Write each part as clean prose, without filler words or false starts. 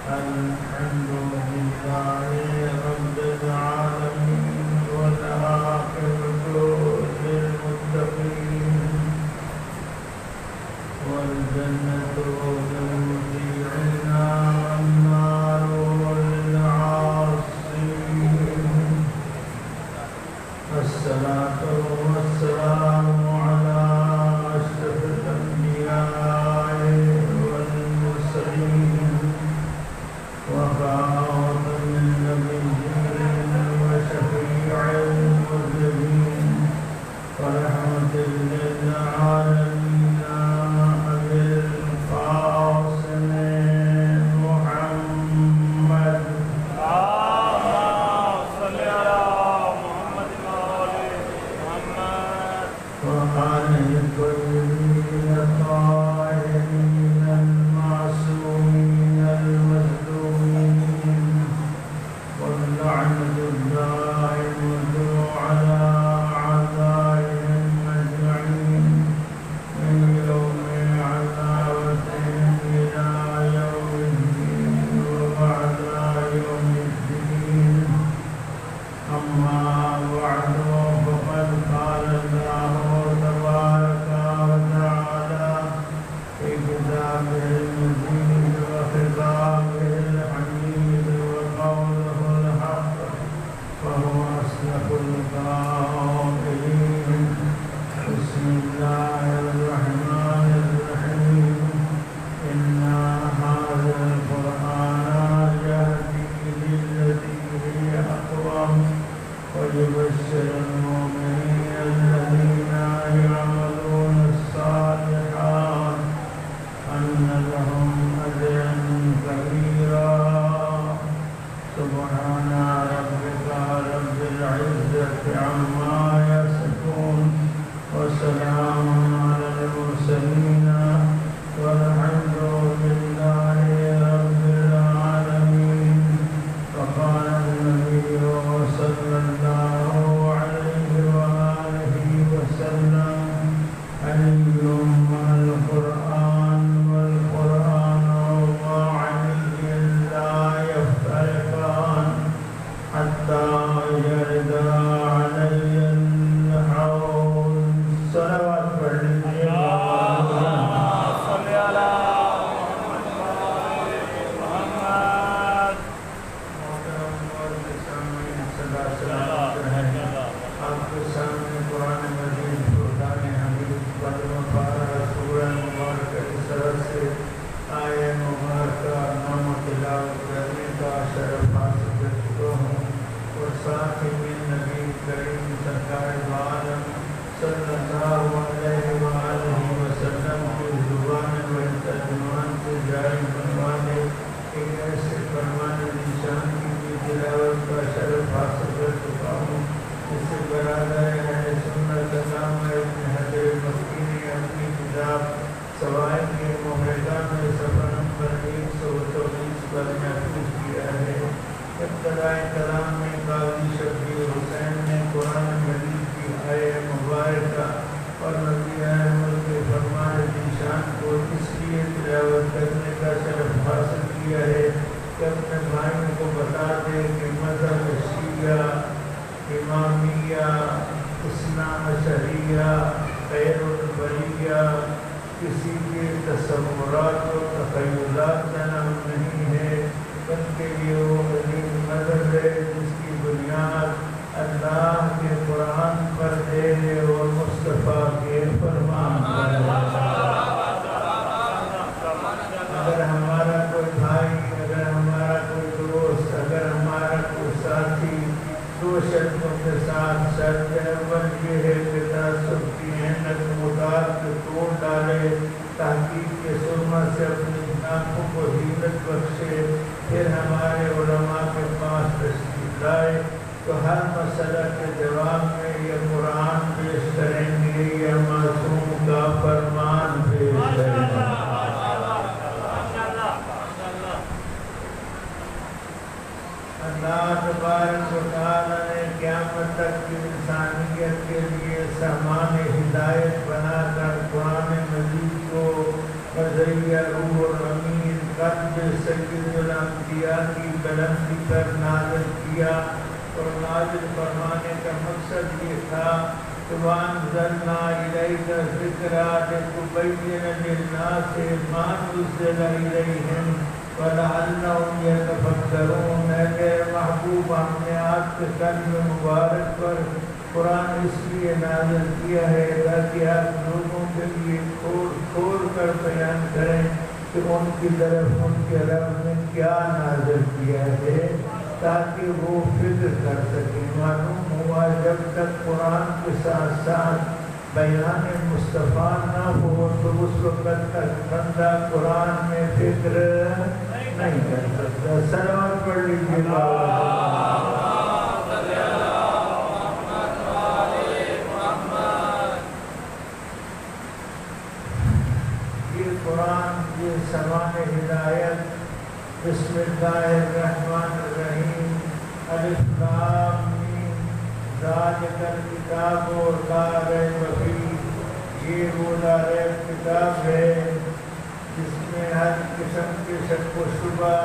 الحمد لله رب العالمين والعاقبة للمتقين والجنة للمطيعين والنار للعاصين الصلاة والسلام على أشرف الأنبياء والمرسلين وخاتم النبيين وشفيع المذنبين ورحمة للعالمين أبي القاسم محمد صل على محمد وآل محمد وآله الطيبين الطاهرين المعصومين المظلومين واللعنة الدائمة على أعدائهم أجمعين من يوم عذابتهم إلى يوم الدين وبعد يوم الدين أما بعد فقد قال الله تبارك وتعالى في كتابه المجيد وخطابه الحميد وقوله الحق وهو أصدق القائلين بسم الله الرحمن الرحيم إنا هذا القرآن يهدي للتي هي أقوم ويبشر المؤمنين الذين يعملون الصالحات أن لهم أجرا كبيرا سبحان ربك رب العزة عما يصفون وسلام على المرسلين والحمد لله رب العالمين. وقال النبي صلى الله عليه وآله وسلم علم القرآن والقرآن وعلي لا يفترقان حتى يرد علي الحوض. صلوات پڑھ لیجیے. صل على محمد وآل محمد. محترم اور سامعین صدا سلامت رہیں. آپ کے سامنے قرآن مجید فرقان حمید پندرواں پارہ سورہ مبارکہ کی طرف سے آیہ مبارکہ نام تلاوت کرنے کا شرف حاصل کر چکا ہوں اور ساتھ ہی میں نبی کریم سرکار عالم صلی اللہ علیہ وآلہ وسلم کی زبان و ترجمان سے جاری بنوانے ایک ایسے فرمان نشان کی بھی تلاوت کا شرف حاصل کر چکا ہوں جس سے برادر اہل سنت علامہ ابن حجر مکی نے اپنی کتاب سوائد کے محرقہ میں صفحہ نمبر 124 پر محفوظ کیا ہے. ابتدائی کلام میں قاضی شبیر حسین نے قرآن مجید کی آیہ مبارکہ اور نبی احمد کے فرمان نشان کو اس لیے تلاوت کرنے کا شرف حاصل کیا ہے کہ اپنے بھائیوں کو بتا دے کہ مذہب شیعہ، امامیہ، اثنا عشریہ، خیر البریہ کسی کے تصورات و تخیلات کا نام نہیں ہے، بلکہ یہ وہ عظیم مذہب ہے جس کی بنیاد اللہ کے قرآن پر ہے اور مصطفیٰ کے فرمان پر ہے. اگر ہمارا کوئی بھائی، اگر ہمارا کوئی دوست، اگر ہمارا کوئی ساتھی دو شرطوں کے ساتھ شرط اول یہ ہے کہ تعصب کی اہمیت مدار کو توڑ ڈالے، تحقیق کے سرما سے اپنی آنکھوں کو حیرت بخشے، پھر ہمارے علماء کے پاس تشریف لائے تو ہر مسئلہ کے جواب میں یہ قرآن پیش کریں گے یا معصوم کا فرمان پیش کریں گے. اللہ تبارک و تعالیٰ نے قیامت تک کی انسانیت کے لیے سامان ہدایت بنا کر قرآن مجید کو مزیہ روح الامین قلب سید الانبیاء کی بلندی پر نازل کیا، اور نازل فرمانے کا مقصد یہ تھا وَأَنزَلْنَا إِلَيْكَ الذِّكْرَىٰ لِتُبَيِّنَ لِلنَّاسِ مَا نُزِّلَ إِلَيْهِمْ وَلَعَلَّهُمْ يَتَفَكَّرُونَ۔ اے میرے محبوب، ہم نے آپ کے قلب مبارک پر قرآن اس لیے نازل کیا ہے تاکہ آپ لوگوں کے لیے کھول کھول کر بیان کریں کہ ان کی طرف ان کے رب نے کیا نازل کیا ہے، تاکہ وہ فکر کر سکیں۔ معلوم ہوا جب تک قرآن کے ساتھ ساتھ بیان مصطفیٰ نہ ہو تو اس وقت تک بندہ قرآن میں فکر نہیں کر سکتا۔ صلوات پڑھ لیجیے یہ قرآن، یہ سامان ہدایت۔ بسم اللہ الرحمن الرحیم، الف لام میم، ذالک الکتاب لا ریب فیہ، یہ وہ لا ریب کتاب ہے جس میں ہر قسم کے شک و شبہ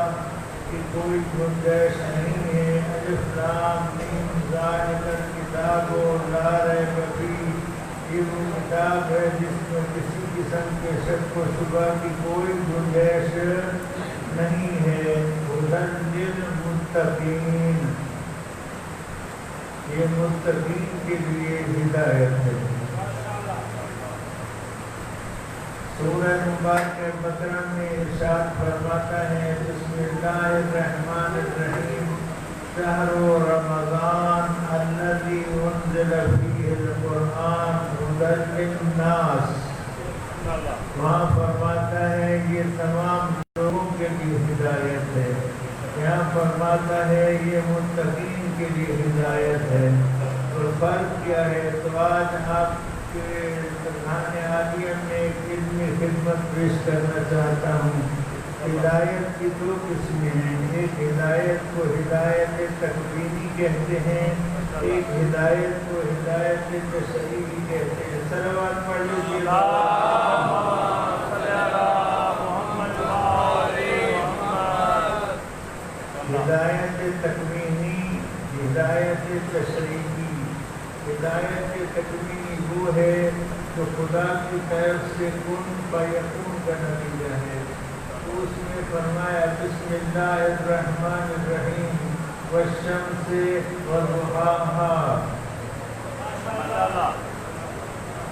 کی کوئی گنجائش نہیں ہے۔ الف لام میم، ذالک الکتاب لا ریب فیہ، یہ وہ کتاب ہے جس میں کسی قسم کے شک و شبہ کی کوئی گنجائش نہیں ہے۔ ہدی للمتقین، یہ متقین کے لیے ہدایت ہے۔ سورہ مبارکہ بقرہ میں ارشاد فرماتا ہے بسم اللہ الرحمن الرحیم، شہر رمضان الذی انزل فیہ القرآن ھدی للناس۔ وہاں فرماتا ہے یہ تمام لوگوں کے لیے ہدایت ہے، یہاں فرماتا ہے یہ متقین کے لیے ہدایت ہے۔ اور فرق کیا ہے؟ تو آج آپ کے سبحان عالیہ میں ایک علمی خدمت پیش کرنا چاہتا ہوں۔ ہدایت کی دو قسمیں ہیں، ایک ہدایت کو ہدایت تکوینی کہتے ہیں، ایک ہدایت کو ہدایت تشریعی کہتے ہیں۔ صلوات پڑھ لیجیے۔ ہدایت تکوینی، ہدایت تشریعی۔ ہدایت تکوینی وہ ہے جو خدا کی طرف سے کن فیکون کا نتیجہ ہے۔ تو اس میں فرمایا بسم اللہ الرحمن الرحیم والشمس وضحاہا،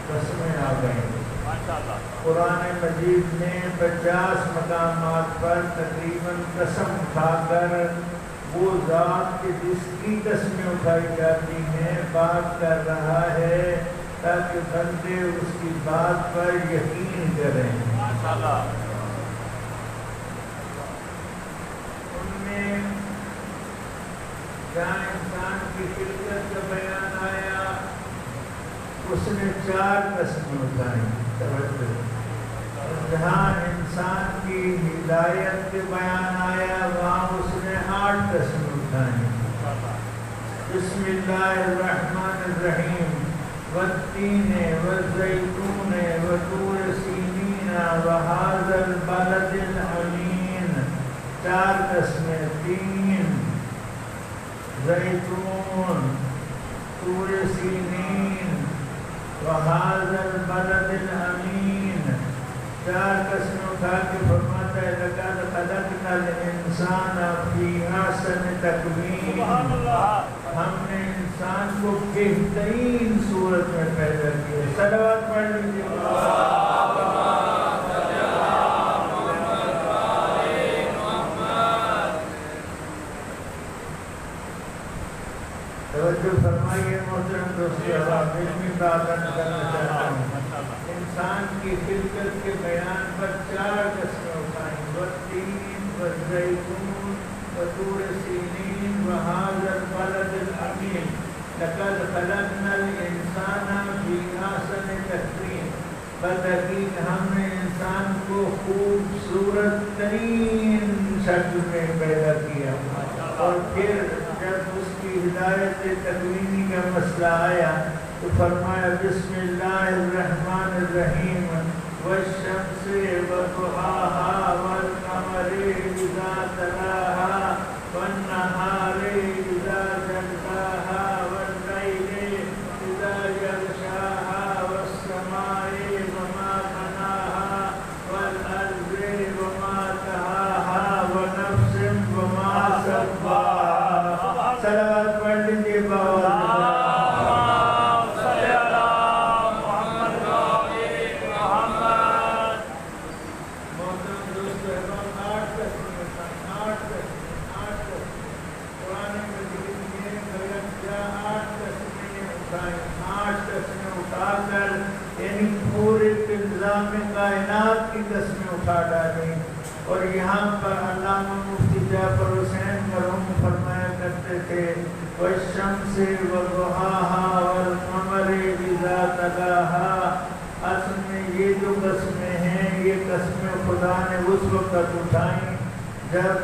قسمیں آ گئیں۔ قرآن مجید میں 50 مقامات پر تقریباً قسم کھا کر وہ ذات کے جس کی قسمیں اٹھائی جاتی ہیں بات کر رہا ہے تاکہ بندے اس کی بات پر یقین کریں۔ ان میں جہاں انسان کی فطرت کا بیان آیا اس نے 4 قسمیں اٹھائیں۔ جہاں انسان کی ہدایت کے بیان آیا وہاں اس نے 8 قسمیں اٹھائیں۔ بسم اللہ الرحمن الرحیم، والتین والزیتون وطور سینین وہذا البلد الامین، 4 قسمیں، تین، زیتون، طور سینین وہذا البلد الامین، 4 قسمیں اٹھا کے فرماتا ہے لقد خلقنا الانسان فی احسن تقویم، ہم نے انسان کو بہترین صورت میں پیدا کیا۔ صلوات پڑھ لیجیے۔ توجہ فرمائیے محترم دوستو، آپ علمی بات کرنا چاہتا ہوں۔ انسان کی فطرت کے بیان پر 4 قسمیں اٹھائیں، والتین والزیتون وطور سینین وہذا البلد الامین، لقد خلقنا الانسان فی احسن تقویم، بتحقیق ہم نے انسان کو خوبصورت ترین شکل میں پیدا کیا۔ اور پھر جب اس کی ہدایت تکوینی کا مسئلہ آیا تو فرمایا بسم اللہ الرحمن الرحیم والشمس وضحاہا والقمر تلاها والنهار إذا جلاها والليل إذا يغشاها والسماء وما بناها والأرض وما طحاها ونفس وما سواها. صلوات پڑھ لیجیے بابا. کائنات کی قسمیں اٹھا ڈالیں. اور یہاں پر علامہ مفتی جعفر حسین مرحوم فرمایا کرتے تھے والشمس وضحاها والقمر اذا تلاها. اصل میں یہ جو قسمیں ہیں یہ قسمیں خدا نے اس وقت اٹھائیں جب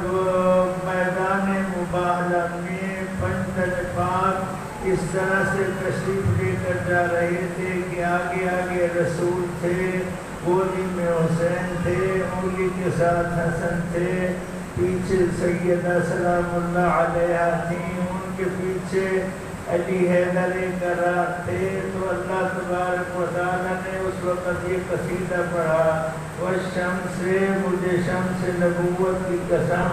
میدان مباہلہ میں پنجتن پاک اس طرح سے تشریف لے کر جا رہے تھے کہ آگے آگے رسول تھے، گودی میں حسین تھے، انگلی کے ساتھ حسن تھے، پیچھے سیدہ سلام اللہ علیہ تھیں، ان کے پیچھے علی حیدر کرار تھے. تو اللہ تبارک و تعالیٰ نے اس وقت یہ قصیدہ پڑھا والشمس، مجھے شمس نبوت کی قسم،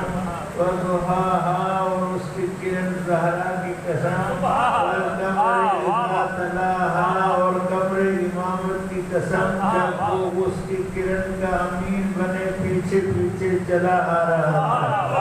وضحاها اور اس کی کرن زہرا کی قسم، والقمر اذا تلاها اور قمر امامت کی قسم جب وہ اس کی کرن کا امین بنے پیچھے پیچھے چلا آ رہا تھا.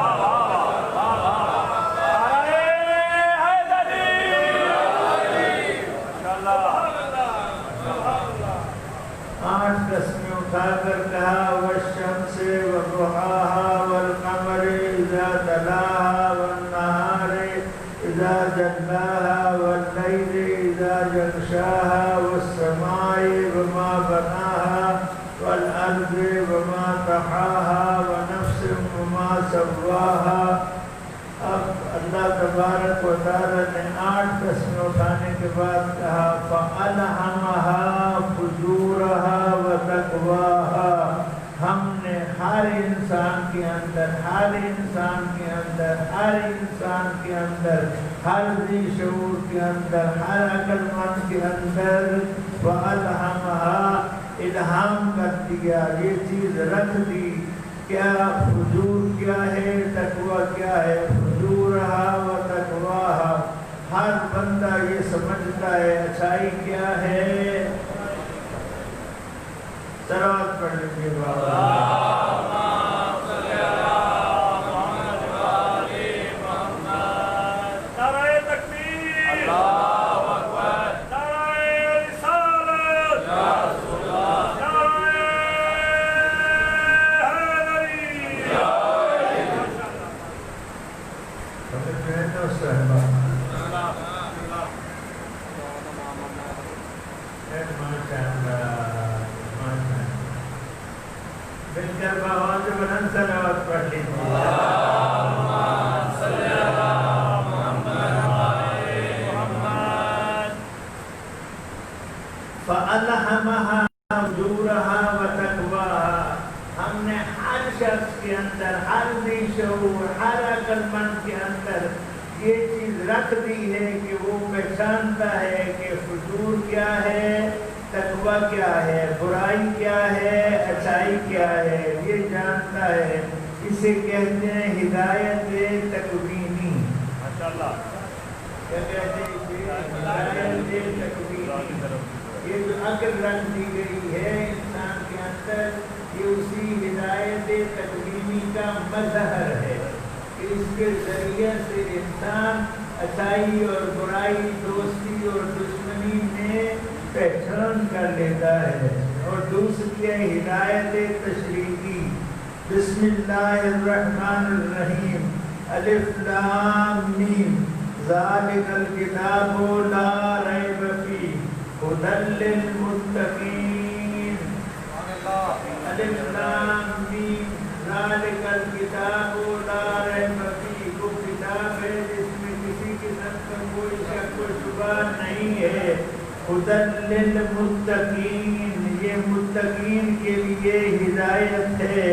8 قسمیں اٹھا کر کہا والشمس وضحاها والقمر اذا تلاها والنهار اذا جلاها والليل اذا يغشاها والسماء وما بناها والارض وما طحاها ونفس وما سواها. اب اللہ تبارک و تعالی نے 8 قسمیں اٹھانے کے بعد کہا فَأَلْهَمَهَا فُجُورَهَا وَتَقْوَاهَا. ہم نے ہر انسان کے اندر ہر ذی شعور کے اندر ہر عقل مند کے اندر فَأَلْهَمَهَا الہام کر دیا، یہ چیز رکھ دی. کیا فجور کیا ہے، تقوی کیا ہے. فجورہا و تقواہا، ہر بندہ یہ سمجھتا ہے اچھائی کیا ہے. صلوات پڑھ لیجیے بابا. مل کر آواز بلند صلوات پڑھ لیجیے. فَأَلْهَمَهَا فُجُورَهَا وَتَقْوَاهَا. ہم نے ہر شخص کے اندر، ہر ذی شعور، ہر عقل مند کے اندر یہ چیز رکھ دی ہے کہ وہ پہچانتا ہے کہ فجور کیا ہے، تقوی کیا ہے، برائی کیا ہے، اچھائی کیا ہے، یہ جانتا ہے. اسے کہتے ہیں ہدایت تکوینی. ماشاءاللہ. کیا کہتے ہیں اسے؟ ہدایت تکوینی. یہ جو عقل رکھ دی گئی ہے انسان کے اندر، یہ اسی ہدایت تکوینی کا مظہر ہے کہ اس کے ذریعے سے انسان اچھائی اور برائی، دوستی اور دشمنی میں پہچان کر لیتا ہے. اور دوسری ہے ہدایت تشریعی. بسم اللہ الرحمن الرحیم. الف لام میم ذالک الکتاب لا ریب فیہ ھدی للمتقین. الف لام میم ذالک الکتاب لا ریب فیہ. وہ کتاب ہے جس میں کسی قسم کا کوئی شک و شبہ نہیں ہے. ھدی للمتقین، یہ متقین کے لیے ہدایت ہے.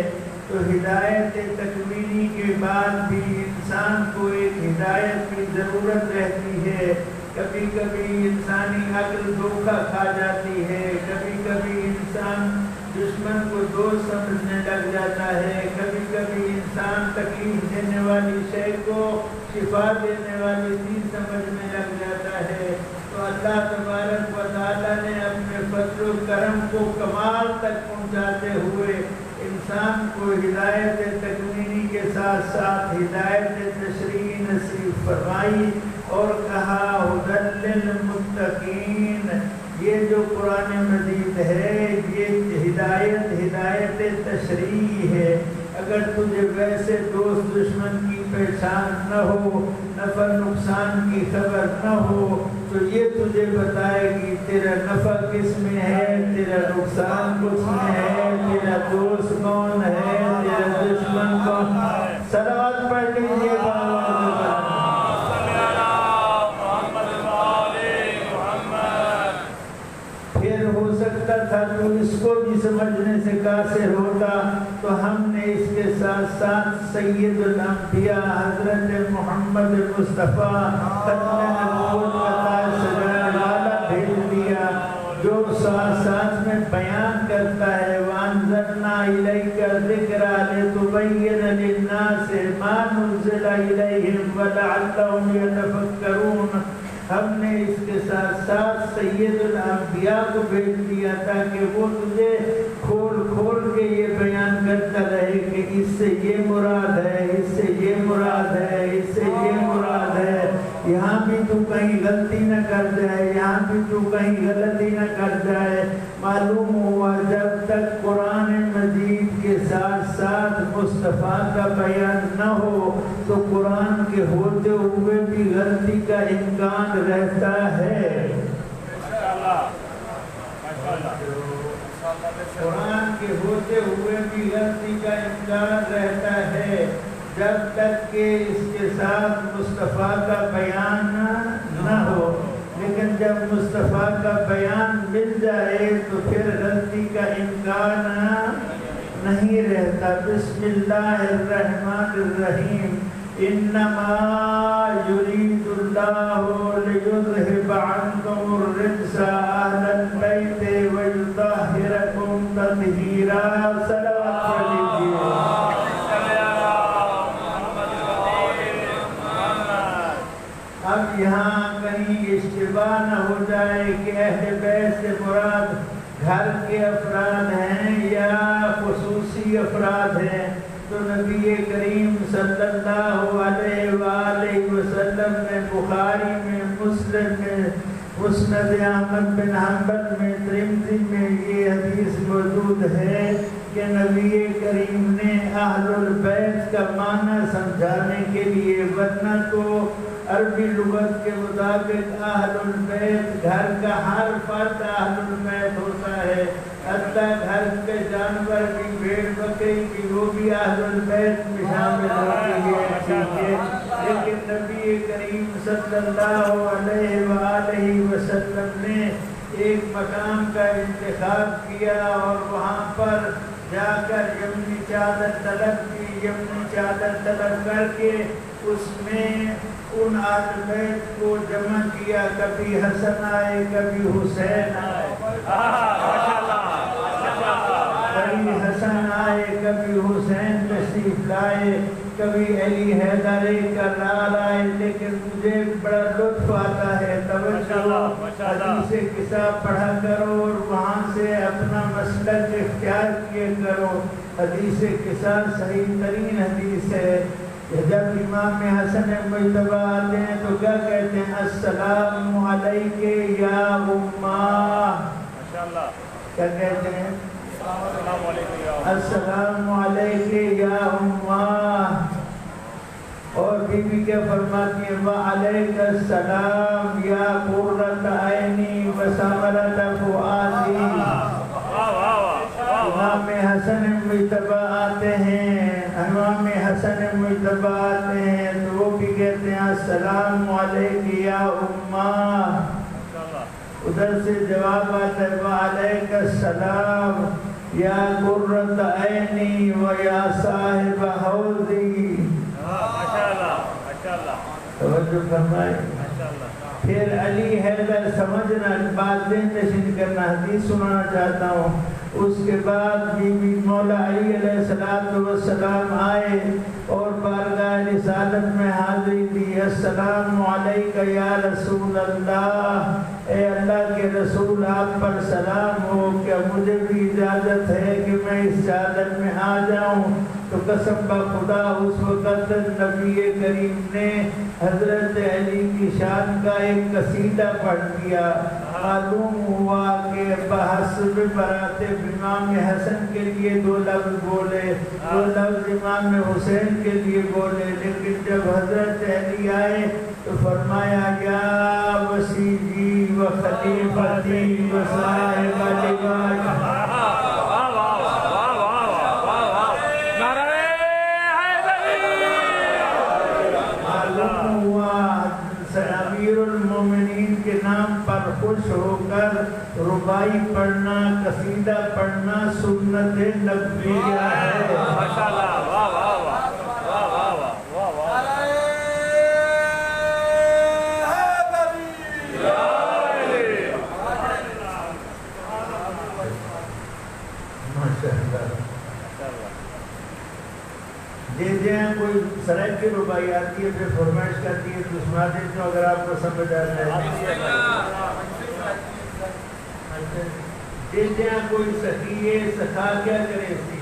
تو ہدایت تکوینی کے بعد بھی انسان کو ایک ہدایت کی ضرورت رہتی ہے۔ کبھی کبھی انسانی عقل دھوکہ کھا جاتی ہے، کبھی کبھی انسان دشمن کو دوست سمجھنے لگ جاتا ہے، کبھی کبھی انسان تکلیف دینے والی شے کو شفا دینے والی چیز سمجھنے لگ جاتا ہے۔ تو اللہ تبارک و تعالیٰ نے اپنے فضل و کرم کو کمال تک پہنچاتے ہوئے انسان کو ہدایت تکوینی کے ساتھ ساتھ ہدایت تشریعی نصیب فرمائی اور کہا ھدی للمتقین۔ یہ جو قرآن مجید ہے یہ ہدایت تشریعی ہے۔ اگر تجھے ویسے دوست دشمن کی پہچان نہ ہو، نفع نقصان کی خبر نہ ہو، تو یہ تجھے بتائے گی تیرا نفع کس میں ہے، تیرا نقصان کس میں ہے، تیرا دوست کون ہے، تیرا دشمن کون ہے۔ صلوات پڑھ لیجیے تھا تو اس کو بھی سمجھنے سے قاصر ہوتا، تو ہم نے اس کے ساتھ ساتھ سید الانبیاء حضرت محمد مصطفیٰ ختم نبوت کا تاج سجانے والا بھیج دیا، جو ساتھ ساتھ میں بیان کرتا ہے وَأَنزَلْنَا إِلَيْكَ الذِّكْرَ لِتُبَيِّنَ لِلنَّاسِ مَا نُزِّلَ إِلَيْهِمْ وَلَعَلَّهُمْ يَتَفَكَّرُونَ۔ ہم نے اس کے ساتھ ساتھ سید الانبیاء کو بھیج دیا تاکہ وہ تجھے کھول کھول کے یہ بیان کرتا رہے کہ اس سے یہ مراد ہے، اس سے یہ مراد ہے، اس سے یہ مراد ہے۔ یہاں بھی تو کہیں غلطی نہ کر جائے، یہاں بھی تو کہیں غلطی نہ کر جائے۔ معلوم ہوا جب تک قرآن مجید کے ساتھ ساتھ مصطفیٰ کا بیان نہ ہو تو قرآن کے ہوتے ہوئے بھی غلطی کا امکان رہتا ہے۔ قرآن کے ہوتے ہوئے بھی غلطی کا امکان رہتا ہے جب تک کہ اس کے ساتھ مصطفیٰ کا بیان نہ ہو، لیکن جب مصطفیٰ کا بیان مل جائے تو پھر غلطی کا امکان نہیں رہتا۔ بسم اللہ الرحمن الرحیم۔ انما یرید اللہ لیذہب عنکم الرجس اہل البیت ویطہرکم تطہیرا۔ صلوات پڑھ لیجیے۔ اب یہاں کہیں اشتباہ نہ ہو جائے کہ اہل بیت سے مراد گھر کے افراد ہیں یا خصوصی افراد ہیں، تو نبی کریم صلی اللہ علیہ وآلہ وسلم نے بخاری میں، مسلم میں، مسند احمد بن حنبل میں، ترمذی میں یہ حدیث موجود ہے کہ نبی کریم نے اہل البیت کا معنی سمجھانے کے لیے، ورنہ تو عربی لغت کے مطابق اہل البیت گھر کا ہر فرد اہل البیت ہوتا ہے، حتیٰ گھر کے جانور کی، بھیڑ بکری کی، وہ بھی اہل البیت میں شامل ہوتی ہے۔ لیکن نبی کریم صلی اللہ علیہ وآلہ وسلم نے ایک مقام کا انتخاب کیا اور وہاں پر جا کر یمنی چادر طلب کی، یمنی چادر طلب کر کے اس میں ان اہل بیت کو جمع کیا۔ کبھی حسن آئے، کبھی حسین آئے، کبھی حسن آئے، کبھی حسین تشریف لائے، کبھی علی حیدر کرار آئے۔ لیکن مجھے بڑا لطف آتا ہے، توجہ، حدیث کتاب پڑھا کرو اور وہاں سے اپنا مسلک اختیار کیے کرو۔ حدیث کتاب صحیح ترین حدیث ہے۔ جب امام حسن مجتبی آتے ہیں تو کیا کہتے ہیں؟ السلام علیک یا امہ۔ کیا کہتے ہیں؟ السلام علیک یا امہ۔ اور بی بی کیا فرماتی ہیں؟ وعلیک السلام یا قرۃ عینی وثمرۃ فؤادی۔ امام حسن مجتبی آتے ہیں، امام حسن مجتبی آتے ہیں تو وہ بھی کہتے ہیں السلام علیک یا امہ۔ ادھر سے جواب آتا ہے وعلیک السلام۔ یا قرۃ عینی و یا صاحب حوضی. ماشاءاللہ ماشاءاللہ توجہ فرمائے. ماشاءاللہ. پھر علی حیدر سمجھنا بات نشین کرنا حدیث سنانا چاہتا ہوں. اس کے بعد بی بی مولا علی علیہ السلام آئے اور بارگاہ رسالت میں حاضری دی. السلام علیکہ یا رسول اللہ. اے اللہ کے رسول آپ پر سلام ہو. کیا مجھے بھی اجازت ہے کہ میں اس چادر میں آ جاؤں؟ تو قسم بخدا اس وقت نبی کریم نے حضرت علی کی شان کا ایک قصیدہ پڑھ دیا. معلوم ہوا کہ بحسب مراتب امام حسن کے لیے 2 لفظ بولے, 2 لفظ امام حسین کے لیے بولے, لیکن جب حضرت علی آئے تو فرمایا یا وسیجی و خلیفتی و صاحب لواء. امیر المومنین کے نام پر خوش ہو کر ربائی پڑھنا, قصیدہ پڑھنا سنت نبویہ ہے. ماشاءاللہ. واہ واہ واہ واہ واہ واہ. دیتے ہیں کوئی سرائے کی ربائی آتی ہے پھر فرمائش کرتی ہے تو سنا دیتے ہوں اگر آپ کو سمجھ آ جائے. دیتے ہیں کوئی سخی ہے سخا کیا کرے سی,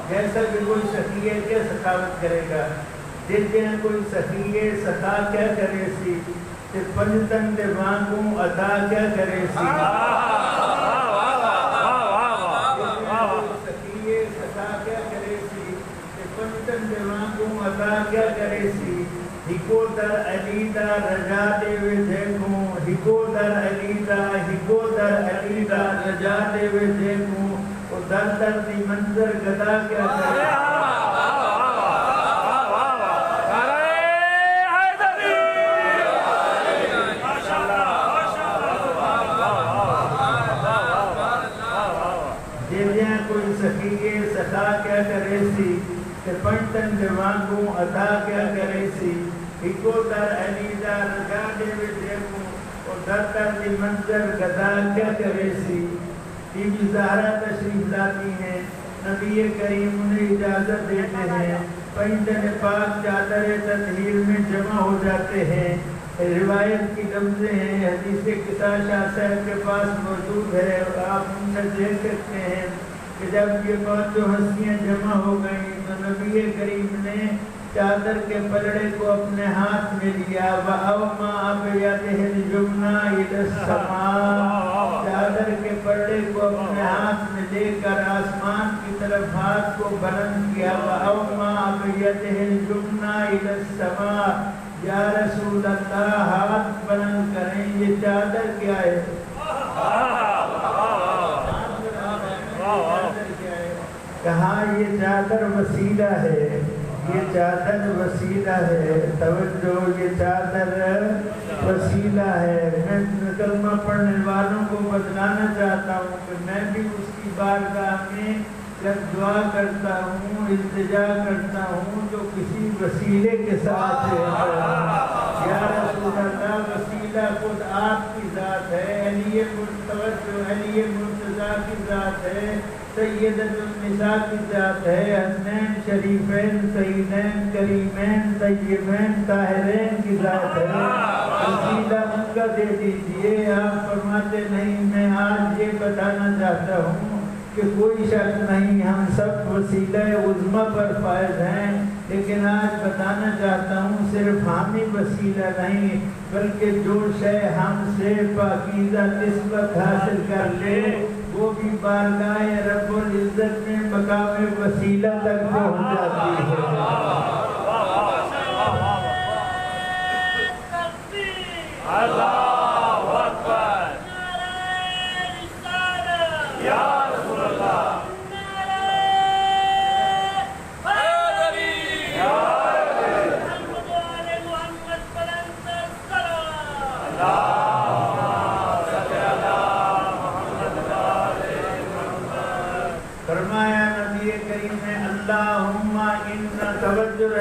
جیسا کہ کوئی سخی ہے کیا سخاوت کرے گا. دیتے ہیں کوئی سخی ہے سخا کیا کرے سی, پنجتن دے وانگوں ادا کیا کرے سی. کیا کرے سی. ہکو در علی دا رجا دے وے دیکھوں, ہکو در علی دا, ہکو در علی دا رجا دے وے دیکھوں. او در در دی منظر گدا کیا کرے. دیدیاں کوئی سخیے سخا کیا کرے سی, کہ پنٹن دیوانگوں عطا کیا کرے سی. ہکو در علی دا رجا دے وے دیکھوں, اور در در دی منظر گدا کیا کرے سی. بی بی زہرا تشریف لاتی ہیں, نبی کریم انہیں اجازت دیتے ہیں, پنٹن پاک چادر تطہیر میں جمع ہو جاتے ہیں. روایت کی لفظیں ہیں, حدیث قصہ شاہ صاحب کے پاس موجود ہے, اور آپ ان سے دیکھ سکتے ہیں کہ جب یہ 5 ہستیاں جمع ہو گئیں تو نبی کریم نے چادر کے پلڑے کو اپنے ہاتھ میں لیا. وَأَوْمَا بِيَدِهِ الْيُمْنَىٰ إِلَى السَّمَاءِ. چادر کے پلڑے کو اپنے ہاتھ میں لے کر آسمان کی طرف ہاتھ کو بلند کیا. وَأَوْمَا بِيَدِهِ الْيُمْنَىٰ إِلَى السَّمَاءِ. یا رسول اللہ ہاتھ بلند کریں, یہ چادر کیا ہے؟ کہا یہ چادر وسیلہ ہے, یہ چادر وسیلہ ہے. توجہ, یہ چادر وسیلہ ہے. میں کلمہ پڑھنے والوں کو بتلانا چاہتا ہوں کہ میں بھی اس کی بارگاہ میں جب دعا کرتا ہوں, التجا کرتا ہوں, جو کسی وسیلے کے ساتھ ہے. یا رسول اللہ, وسیلہ خود آپ کی ذات ہے, علی مرتضی, علی مرتضی کی ذات ہے, سیدۃ النساء کی ذات ہے, حسنین شریفین سیدین کریمین طیبین طاہرین کی ذات ہے. وسیلہ ان کا دے دیجئے. آپ فرماتے نہیں, میں آج یہ بتانا چاہتا ہوں کہ کوئی شک نہیں, ہم سب وسیلہ عظمیٰ پر فائز ہیں, لیکن آج بتانا چاہتا ہوں صرف ہم ہی وسیلہ نہیں بلکہ جو شے ہم سے پاکیزہ نسبت حاصل کر لے وہ بھی بارگاہ رب العزت میں مقام وسیلہ تک پہنچ جاتی ہے. اللہ اکبر. یا رسول اللہ.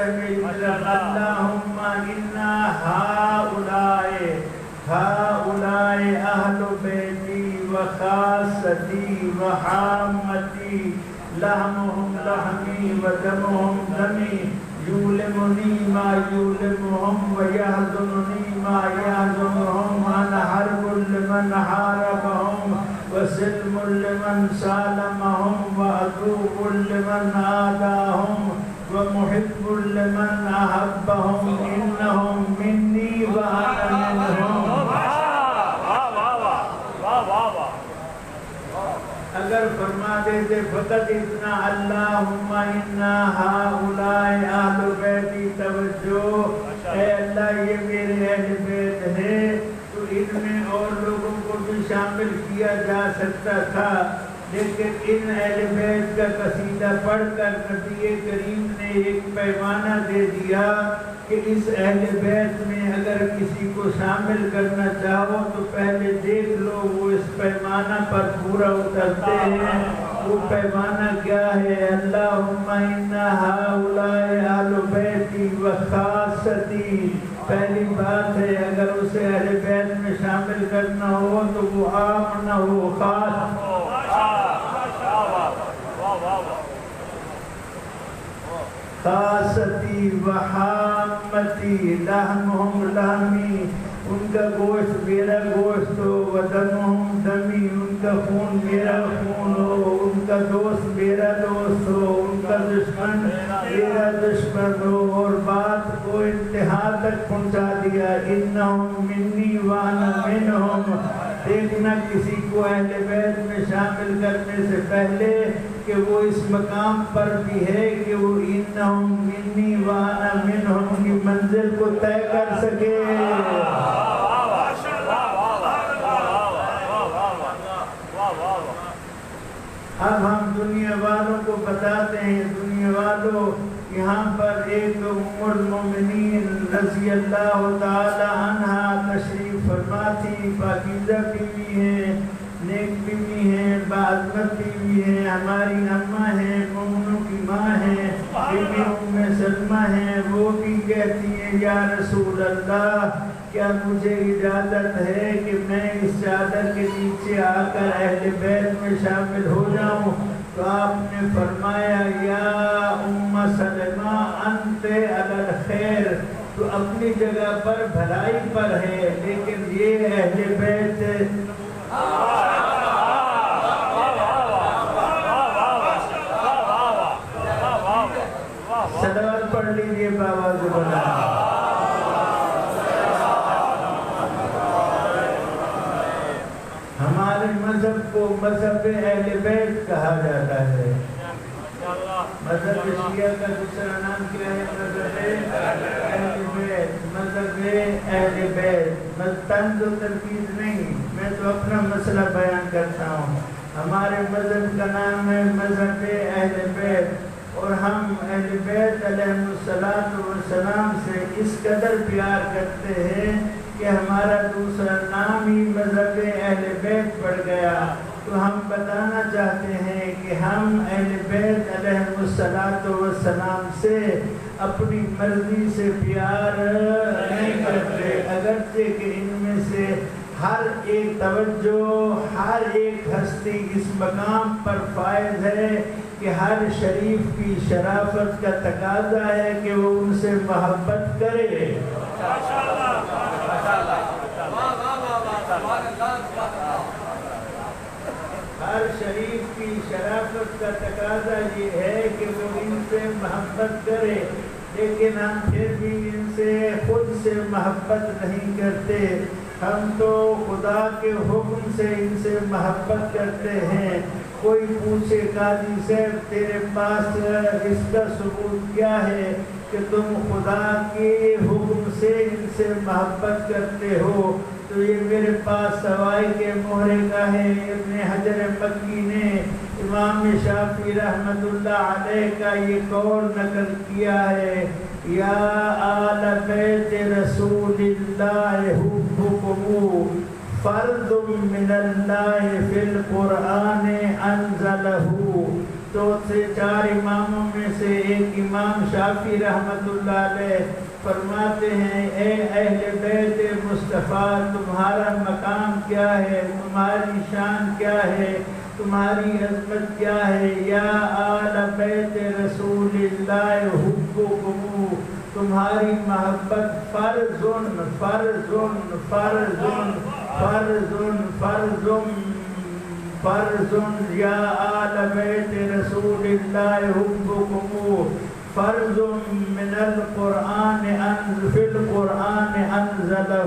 ہے میری طرف اللہم انا ہؤلاء اہل بیتی وخاصتی وحامتی لحمہم لحمی ودمہم دمی یولمنی ما یولمہم ویحزننی ما یحزنہم انا حرب لمن حاربہم وسلم لمن سالمہم وعدوب لمن آداہم ومحب لمن احبہم انہم منی وانا منہم. اگر فرما دیتے فقط اتنا اللہم انا ہؤلاء اہل بیتی توجہ اے اللہ یہ میرے اہل بیت ہے تو ان میں اور لوگوں کو بھی شامل کیا جا سکتا تھا لیکن ان اہل بیت کا قصیدہ پڑھ کر نبی کریم نے ایک پیمانہ دے دیا کہ اس اہل بیت میں اگر کسی کو شامل کرنا چاہو تو پہلے دیکھ لو وہ اس پیمانہ پر پورا اترتے ہیں. وہ پیمانہ کیا ہے؟ اللہم انا ہؤلاء اہل بیتی وخاصتی. پہلی بات ہے اگر اسے اہل بیت میں شامل کرنا ہو تو وہ عام نہ ہو، خاص. خاصتی وحامتی لحمہم لحمی، ان کا گوشت میرا گوشت ہو، ودمہم دمی، ان کا خون میرا خون ہو، ان کا دوست میرا دوست ہو، ان کا دشمن میرا دشمن ہو. اور بات کو انتہا تک پہنچا دیا انہم منی وانا منہم. دیکھنا کسی کو اہل بیت میں شامل کرنے سے پہلے کہ وہ اس مقام پر بھی ہے کہ وہ انہم منی وانا منہم کی منزل کو طے کر سکے. اب ہم دنیا والوں کو بتاتے ہیں، دنیا والوں یہاں پر ایک ام المومنین رضی اللہ تعالی عنہ تشریف فرما تھی، پاکیزہ بیوی ہیں، نیک بیوی ہیں، باعظمت بیوی ہیں، ہماری اماں ہیں، مومنوں کی ماں ہیں، بیوی ام سلمہ ہیں. وہ بھی کہتی ہیں یا رسول اللہ کیا مجھے اجازت ہے کہ میں اس چادر کے نیچے آ کر اہل بیت میں شامل ہو جاؤں؟ تو آپ نے فرمایا یا ام سلمہ انت علی الخیر، تو اپنی جگہ پر بھلائی پر ہے لیکن یہ اہل بیت صلوات پڑھ لیجئے بابا زبان. ہمارے مذہب کو مذہب اہل بیت کہا جاتا ہے. مذہب شیعہ کا دوسرا نام کیا ہے؟ مذہب اہل بیت. مذہب اہل بیت طنز و تنقید نہیں، میں تو اپنا مسئلہ بیان کرتا ہوں. ہمارے مذہب کا نام ہے مذہب اہل بیت، اور ہم اہل بیت علیہ السلام سے اس قدر پیار کرتے ہیں کہ ہمارا دوسرا نام ہی مذہب اہل بیت پڑ گیا. تو ہم بتانا چاہتے ہیں کہ ہم اہل بیت علیہ السلام سے اپنی مرضی سے پیار نہیں کرتے، اگرچہ کہ ان میں سے ہر ایک توجہ، ہر ایک ہستی اس مقام پر فائز ہے کہ ہر شریف کی شرافت کا تقاضا ہے کہ وہ ان سے محبت کرے. ہر شریف کی شرافت کا تقاضا یہ ہے کہ وہ ان سے محبت کرے، لیکن ہم پھر بھی ان سے خود سے محبت نہیں کرتے. ہم تو خدا کے حکم سے ان سے محبت کرتے ہیں. کوئی پوچھے قاضی صاحب تیرے پاس اس کا ثبوت کیا ہے کہ تم خدا کے حکم سے ان سے محبت کرتے ہو؟ تو یہ میرے پاس سوائی کے مہرے کا ہے. ابن حجر مکی نے امام شافعی رحمت اللہ علیہ کا یہ قول نقل کیا ہے یا آل بیت رسول اللہ حبکم فرض من اللہ فی القرآن انزلہ چوتھے 4 اماموں میں سے ایک امام شافعی رحمت اللہ علیہ فرماتے ہیں اے اہل بیت مصطفیٰ تمہارا مقام کیا ہے، تمہاری شان کیا ہے، تمہاری عظمت کیا ہے، یا آل بیت رسول اللہ حبکم، تمہاری محبت فرضن فرضن فرضن فرضن فرضن فرضن یا آل بیت رسول اللہ حبکم فرض من القرآن فی القرآن انزلہ،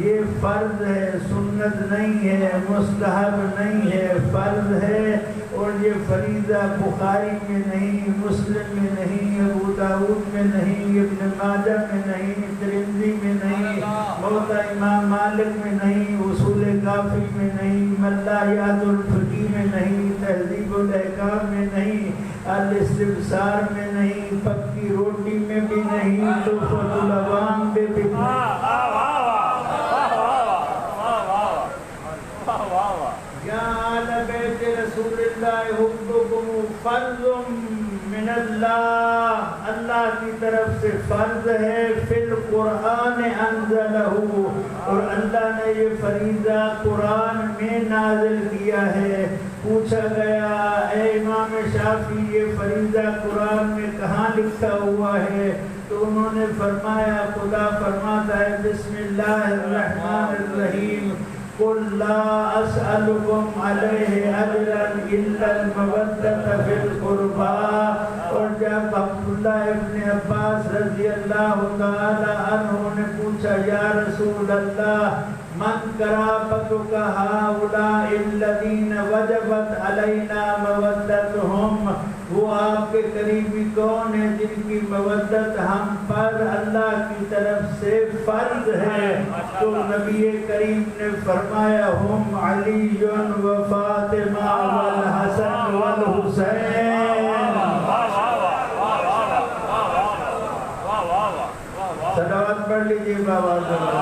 یہ فرض ہے، سنت نہیں ہے، مستحب نہیں ہے، فرض ہے، اور یہ فریضہ بخاری میں نہیں، مسلم میں نہیں، ابو داؤد میں نہیں، ابن ماجہ میں نہیں، ترمذی میں نہیں، موطا امام مالک میں نہیں، اصول کافی میں نہیں، ملایات الفقی میں نہیں، تہذیب الاحکام میں نہیں، الاستبصار میں نہیں، پکی روٹی میں بھی نہیں، تحفۃ العوام میں بھی نہیں۔ یا آل بیت رسول اللہ حبکم فرض من اللہ، اللہ کی طرف سے فرض ہے، فی القرآن انزلہ، اور اللہ نے یہ فریضہ قرآن میں نازل کیا ہے۔ پوچھا گیا اے امام شافعی یہ فریضہ قرآن میں کہاں لکھا ہوا ہے؟ تو انہوں نے فرمایا خدا فرماتا ہے بسم اللہ الرحمن الرحیم قل لا اسألکم علیہ اجرا الا المودۃ فی القربى، اور جب عبداللہ ابن عباس رضی اللہ تعالی عنہ نے پوچھا یا رسول اللہ من قرابتک ہؤلاء الذین وجبت علینا مودتہم، وہ آپ کے قریبی کون ہیں جن کی مودت ہم پر اللہ کی طرف سے فرض ہے؟ تو نبی کریم نے فرمایا ہم علی و فاطمہ والحسن والحسین۔ صلوات پڑھ لیجیے بابا صلی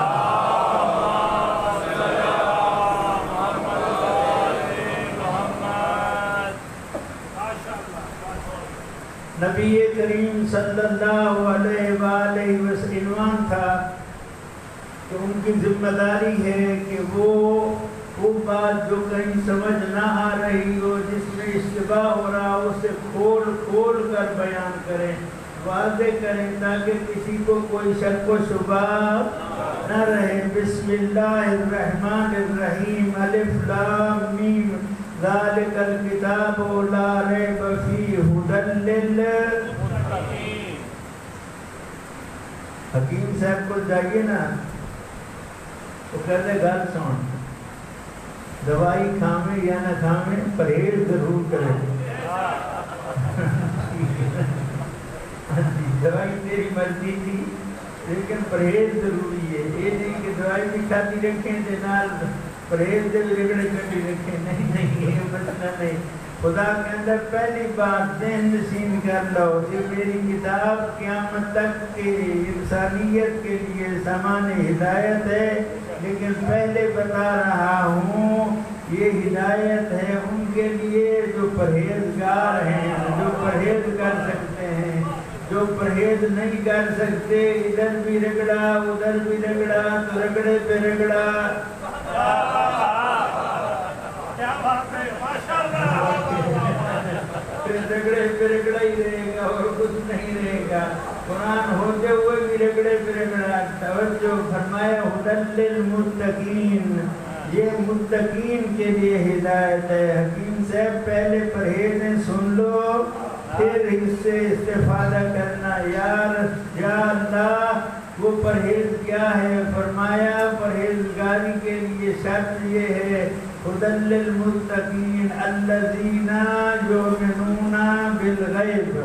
نبی کریم صلی اللہ علیہ وآلہ وسلم عنوان تھا کہ ان کی ذمہ داری ہے کہ وہ بات جو کہیں سمجھ نہ آ رہی ہو، جس میں اشتباہ ہو رہا ہو، اسے کھول کھول کر بیان کریں، واضح کریں، تاکہ کسی کو کوئی شک و شبہ نہ رہے۔ بسم اللہ الرحمن الرحیم الف لام میم ذالک الکتاب لا ریب فیہ ھدی للمتقین۔ حکیم صاحب کو جائیے نا تو کہتے گھر سن، دوائی کھامیں یا نہ کھامیں پرہیز ضرور کریں۔ دوائی تیری مرضی تھی لیکن پرہیز ضروری ہے، یہ نہیں کہ دوائی بھی کھاتی رکھیں جنال پرہیز دے بھی رگڑے کٹی رکھیں، نہیں یہ بچنا نہیں۔ خدا کے اندر پہلی بات ذہن نشین کر لو کہ میری کتاب قیامت تک کے انسانیت کے لیے سامان ہدایت ہے، لیکن پہلے بتا رہا ہوں یہ ہدایت ہے ان کے لیے جو پرہیزگار ہیں، جو پرہیز کر سکتے ہیں۔ جو پرہیز نہیں کر سکتے ادھر بھی رگڑا ادھر بھی رگڑا تو رگڑے پہ رگڑا، رگڑے پہ رگڑا ہی رہے گا اور کچھ نہیں رہے گا۔ قرآن ہوتے ہوئے بھی رگڑے پہ رگڑا۔ توجہ فرمایا ھدی للمتقین، یہ متقین کے لیے ہدایت ہے۔ حکیم صاحب پہلے پرہیزیں سن لو پھر اس سے استفادہ کرنا۔ یا اللہ وہ پرہیز کیا ہے؟ فرمایا پرہیزگاری کے لیے شرط یہ ہے ھدی للمتقین الذین یؤمنون بالغیب۔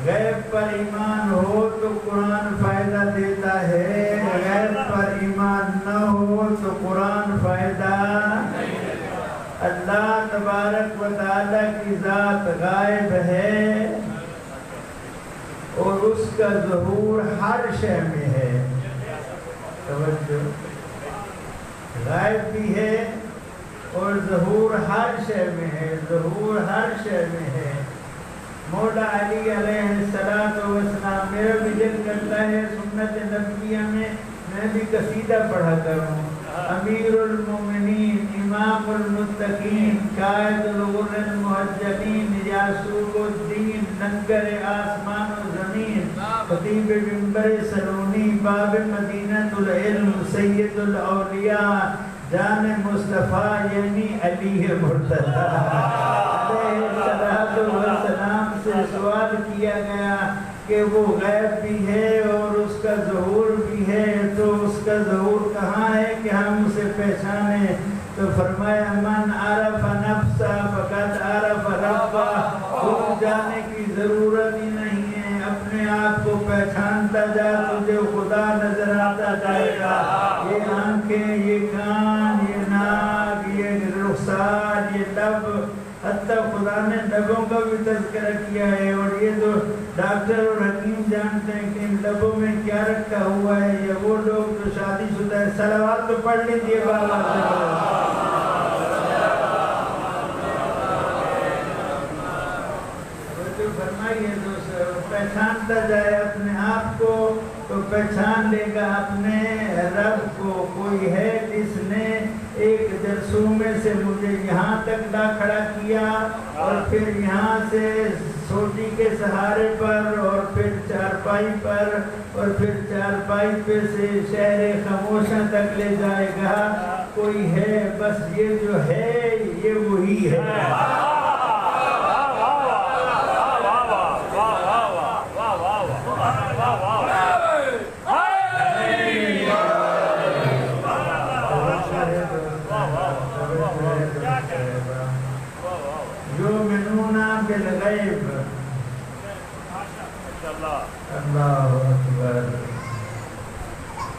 غیب پر ایمان ہو تو قرآن فائدہ دیتا ہے، غیب پر ایمان نہ ہو تو قرآن فائدہ نہیں دیتا۔ اللہ تبارک و تعالیٰ کی ذات غائب ہے اور اس کا ظہور ہر شے میں ہے۔ توجہ، غائب بھی ہے اور ظہور ہر شے میں ہے، ظہور ہر شے میں ہے۔ مولا علی علیہ السلام، میرا بھی دل کرتا ہے سنت نبویہ میں بھی قصیدہ پڑھا کروں۔ امیر المومنین، امام المتقین، قائد الغر المحجلین، یعصوب الدین، لنگر آسمان و زمین، خطیب منبر سلونی، باب مدینہ العلم، سید الاولیاء، جان مصطفیٰ یعنی علی مرتضی علیہ السلام سے سوال کیا گیا کہ وہ غیب بھی ہے اور اس کا ظہور بھی ہے، تو اس کا ظہور کہاں ہے کہ ہم اسے پہچانیں؟ تو فرمایا من عرف نفسہ فقد عرف ربہ، خود جانے کی ضرورت ہی نہیں ہے، اپنے آپ کو پہچانتا جا، تجھے خدا نظر آتا جائے گا۔ یہ آنکھیں، یہ کان، یہ ناک، یہ رخسار، یہ لب، حتیٰ خدا نے لبوں کا بھی تذکرہ کیا ہے، اور یہ تو ڈاکٹر اور حکیم جانتے ہیں کہ ان لبوں میں کیا رکھا ہوا ہے، یا وہ لوگ جو شادی شدہ ہے۔ صلوات تو پڑھ لیجیے بابا سے۔ فرمائیے دوستو، پہچانتا جائے اپنے آپ کو تو پہچان لے گا اپنے رب کو۔ کوئی ہے جس نے ایک جرثومے سے مجھے یہاں تک لا کھڑا کیا، اور پھر یہاں سے سوٹی کے سہارے پر، اور پھر چارپائی پر، اور پھر چارپائی پہ سے شہر خاموشاں تک لے جائے گا۔ کوئی ہے، بس یہ جو ہے یہ وہی ہے۔ یؤمنون بالغیب، اللہ اکبر۔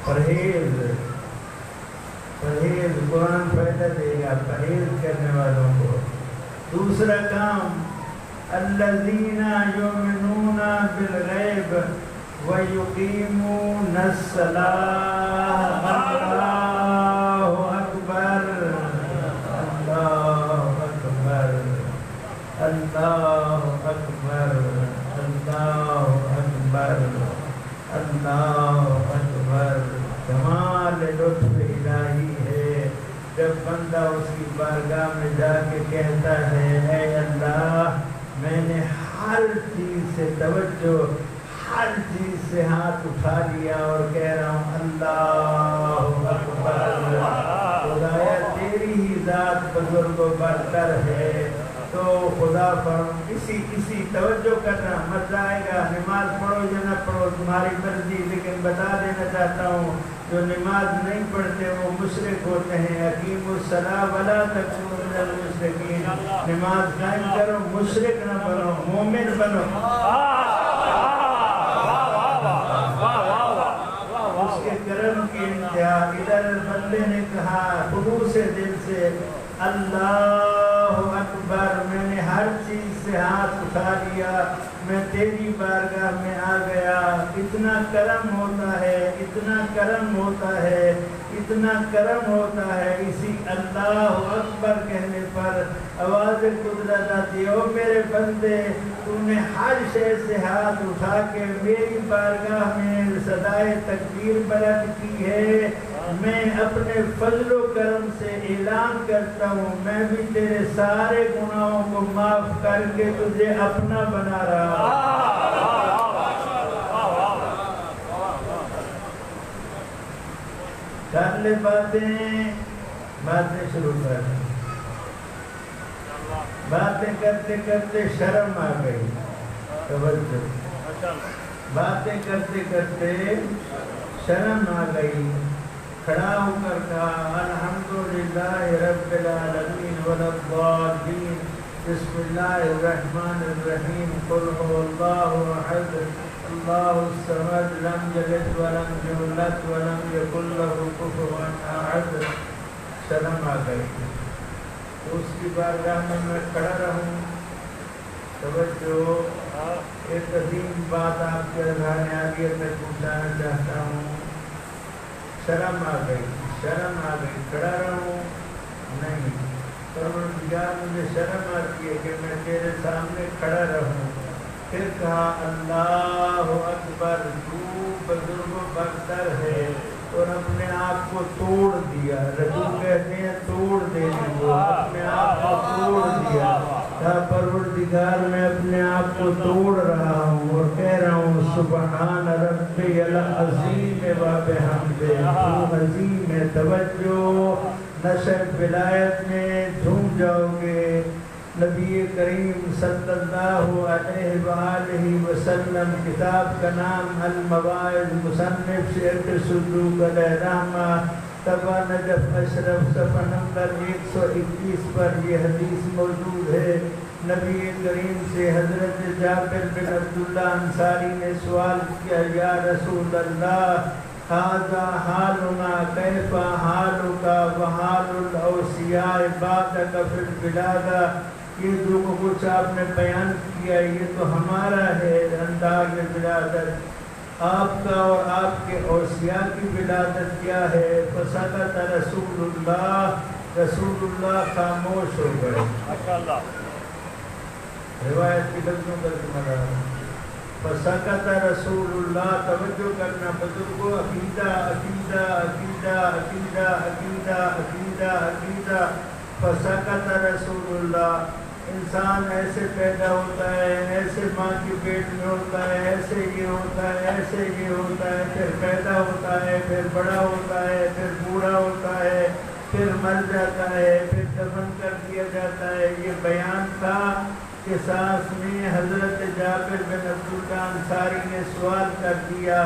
پرہیز، پرہیز، قرآن فائدہ دے گا پرہیز کرنے والوں کو۔ دوسرا کام، الذین یؤمنون بالغیب ویقیمون الصلاۃ، اللہ اکبر، اللہ اکبر، اللہ اکبر، اللہ اکبر، اللہ اکبر۔ کمال لطف الہی ہے جب بندہ اس کی بارگاہ میں جا کے کہتا ہے اے اللہ میں نے ہر چیز سے توجہ، ہر چیز سے ہاتھ اٹھا لیا اور کہہ رہا ہوں اللہ اکبر، خدایا تیری ہی ذات بزرگ و برتر ہے۔ تو خدا پر اسی توجہ کرنا، مزہ آئے گا نماز پڑھو یا نہ پڑھو تمہاری مرضی، لیکن بتا دینا چاہتا ہوں جو نماز نہیں پڑھتے وہ مشرک ہوتے ہیں۔ اقیموا الصلاۃ ولا تکونوا من المشرکین، نماز قائم کرو، مشرک نہ بنو، مومن بنو۔ اس کے کرم کی انتہا۔ ادھر بندے نے کہا خلوص دل سے اللہ اکبر، میں نے ہر چیز سے ہاتھ اٹھا لیا، میں تیری بارگاہ میں آ گیا۔ اتنا کرم ہوتا ہے، اتنا کرم ہوتا ہے، اتنا کرم ہوتا ہے اسی اللہ اکبر کہنے پر۔ آواز قدرت آتی ہے، او میرے بندے تو نے ہر شے سے ہاتھ اٹھا کے میری بارگاہ میں صدائے تکبیر بلند کی ہے۔ میں اپنے فضل و کرم سے اعلان کرتا ہوں میں بھی تیرے سارے گناہوں کو معاف کر کے تجھے اپنا بنا رہا ہوں۔ کر لے باتیں شروع کر۔ باتیں کرتے کرتے شرم آ گئی، توجہ، باتیں کرتے کرتے شرم آ گئی۔ کھڑا ہو کر کہا الحمدللہ رب العالمین ولا الضالین، بسم اللہ الرحمن الرحیم، قل هو اللہ احد اللہ الصمد لم یلد ولم یولد ولم یکن له کفوا احد۔ شرم آ گئی، اس کی بارگاہ میں کھڑا رہوں۔ توجہ، ایک عظیم بات آپ کے اذہان عالیہ تک پہنچانا چاہتا ہوں۔ شرم آ گئی، شرم آ گئی، کھڑا رہوں نہیں، پروردگار مجھے شرم آتی ہے کہ میں تیرے سامنے کھڑا رہوں. پھر کہا اللہ اکبر، تو بزرگ و برتر ہے، اور اپنے آپ کو توڑ دیا. رسول کہتے ہیں توڑ دینے کو، اپنے آپ کو توڑ دیا. کہا پروردگار میں اپنے آپ کو توڑ رہا ہوں اور کہہ رہا ہوں سبحان ربی العظیم و بحمدہ. تو عظیم ہے. توجہ، نشر ولایت میں جھوم جاؤ گے. نبی کریم صلی اللہ علیہ وآلہ وسلم، کتاب کا نام المواعظ، مصنف شیخ صدوق علیہ رحمہ، طبع نجف اشرف، صفحہ نمبر 121 پر یہ حدیث موجود ہے. نبی کریم سے حضرت جابر بن عبداللہ انصاری نے سوال کیا، یا رسول اللہ ھذا حالنا کیف حالک وحال الاوصیاء بعدک فی الولادہ. یہ جو کچھ آپ نے بیان کیا یہ تو ہمارا ہے انداز ولادت، آپ کا اور آپ کے اوصیاء کی ولادت کیا ہے؟ فسکت رسول اللہ خاموش ہو گئے. روایت کی لفظوں کا ذمہ دار. فسکت رسول اللہ، توجہ کرنا بزرگوں، عقیدہ عقیدہ عقیدہ عقیدہ عقیدہ عقیدہ عقیدہ. فسکت رسول اللہ. انسان ایسے پیدا ہوتا ہے، ایسے ماں کے پیٹ میں ہوتا ہے، ایسے یہ ہوتا ہے، ایسے یہ ہوتا ہے، پھر پیدا ہوتا ہے، پھر بڑا ہوتا ہے، پھر بوڑھا ہوتا ہے، پھر مر جاتا ہے، پھر دفن کر دیا جاتا ہے. یہ بیان تھا کہ سانس میں حضرت جابر بن عبداللہ انصاری نے سوال کر دیا،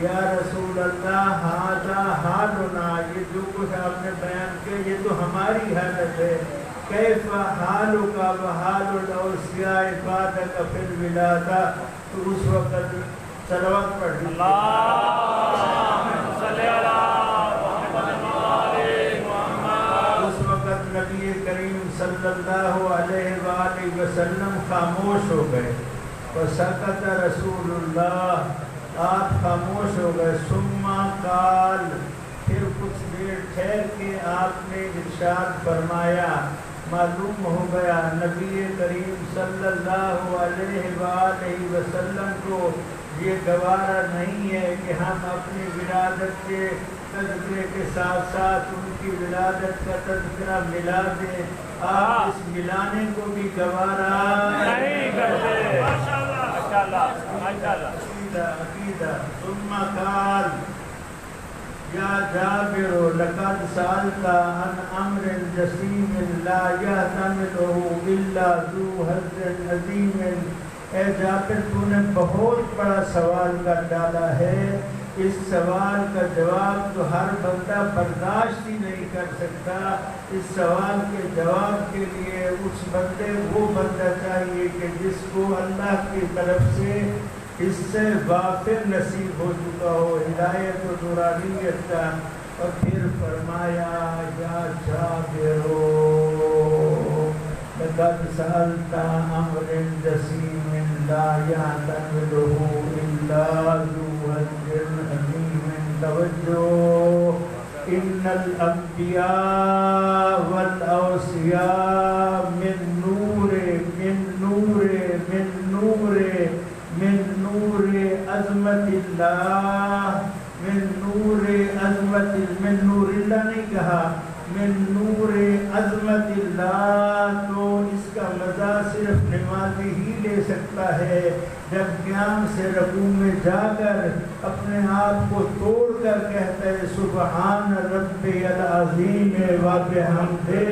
یا رسول اللہ ھذا حالنا، یہ جو کچھ آپ نے بیان کیا یہ تو ہماری حالت ہے. کیف حالک وحال الاوصیاء بعدک فی الولادہ. تو اس وقت صلوات پڑھ لیجیے. اس وقت نبی کریم صلی اللہ علیہ وآلہ وسلم خاموش ہو گئے. وسکت رسول اللہ، آپ خاموش ہو گئے. ثم قال، پھر کچھ دیر ٹھہر کے آپ نے ارشاد فرمایا. معلوم ہو گیا نبی کریم صلی اللہ علیہ وآلہ وسلم کو یہ گوارا نہیں ہے کہ ہم اپنی ولادت کے تذکرے کے ساتھ ساتھ ان کی ولادت کا تذکرہ ملا دیں. آپ اس ملانے کو بھی گوارا نہیں کرتے. عقیدہ. ثم قال یا جابر لقد سألت عن امر جسیم لا يحتمله الا ذو حظ عظیم. اے جابر تو نے بہت بڑا سوال کر ڈالا ہے. اس سوال کا جواب تو ہر بندہ برداشت ہی نہیں کر سکتا. اس سوال کے جواب کے لیے اس بندے وہ بندہ چاہیے کہ جس کو اللہ کی طرف سے اس سے وافر نصیب ہو چکا ہو ہدایت و نورانیت کا. اور پھر فرمایا یا جابر لقد سألت امر جسیم لا يحتمله الا ذو حظ عظیم. توجہ، ان الانبیاء والاوصیاء من نور من نور من نور من نور عظمت اللہ، من نور عظمت، من نور اللہ نہیں کہا، من نور عظمت اللہ. تو اس کا مزہ صرف نمازی ہی لے سکتا ہے جب قیام سے رکوع میں جا کر اپنے آپ کو توڑ کر کہتا ہے سبحان ربی العظیم و بحمدہ.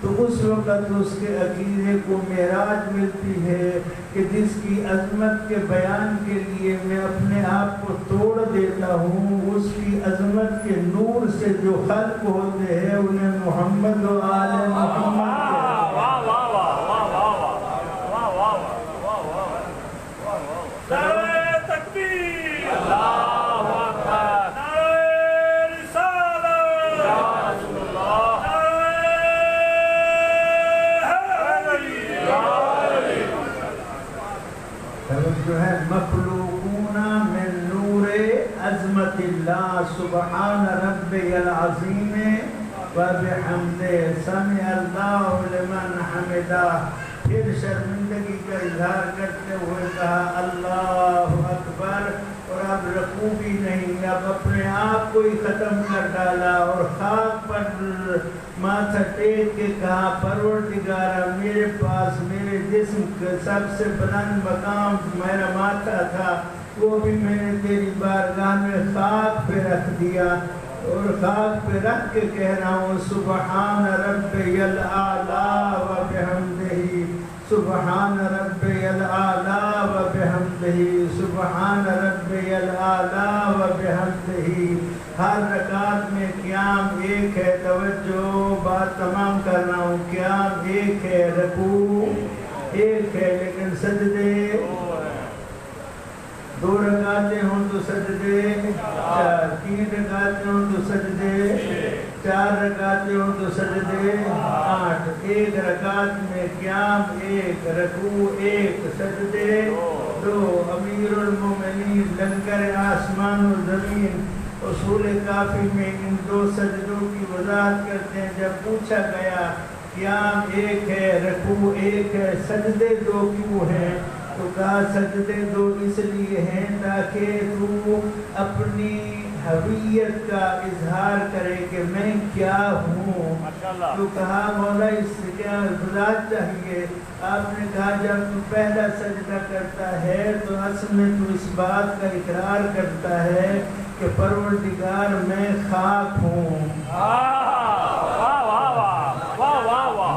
تو اس وقت اس کے عقیدے کو معراج ملتی ہے کہ جس کی عظمت کے بیان کے لیے میں اپنے آپ کو توڑ دیتا ہوں، اس کی عظمت کے نور سے جو خلق ہوتے ہیں انہیں محمد و آل محمد جو ہے مخلوقون من نور عظمت اللہ سبحان ربی العظیم وبحمده سمع اللہ لمن حمدہ. پھر شرمندگی کا اظہار کرتے ہوئے کہا اللہ اکبر، اور اب رکوع بھی نہیں، اب اپنے آپ کو ہی ختم کر ڈالا اور خاک پر ماتھا ٹیک کے کہا پروردگارا میرے پاس میرے جسم کا سب سے بلند مقام میرا ماتھا تھا، وہ بھی میں نے تیری بارگاہ میں خاک پہ رکھ دیا، اور خاک پہ رکھ کے کہہ رہا ہوں سبحان ربی الاعلی و بحمدہ، سبحان ربی الاعلی و بحمدہ، سبحان ربی الاعلی و بحمدہ. ہر رکعت میں قیام ایک ہے، توجہ بات تمام کر رہا ہوں، قیام ایک ہے، رکوع ایک ہے، لیکن سجدے دو رکعتیں ہوں تو سجدے چار، تین رکعتیں ہوں تو سجدے چار رکعتیں ہوں تو سجدے آٹھ. ایک رکعت میں قیام ایک، رکوع ایک، سجدے دو. امیر المومنین لنگر آسمان و زمین اصول کافی میں ان دو سجدوں کی وضاحت کرتے ہیں. جب پوچھا گیا قیام ایک ہے، رکوع ایک ہے، سجدے دو کیوں ہیں، تو کہا سجدے دو اس لیے ہیں تاکہ تو اپنی حویت کا اظہار کرے کہ میں کیا ہوں. تو کہا مولا اس سے کیا وضاحت چاہیے. آپ نے کہا جب تو پہلا سجدہ کرتا ہے تو اصل میں تو اس بات کا اقرار کرتا ہے کہ پروردگار میں خاک ہوں،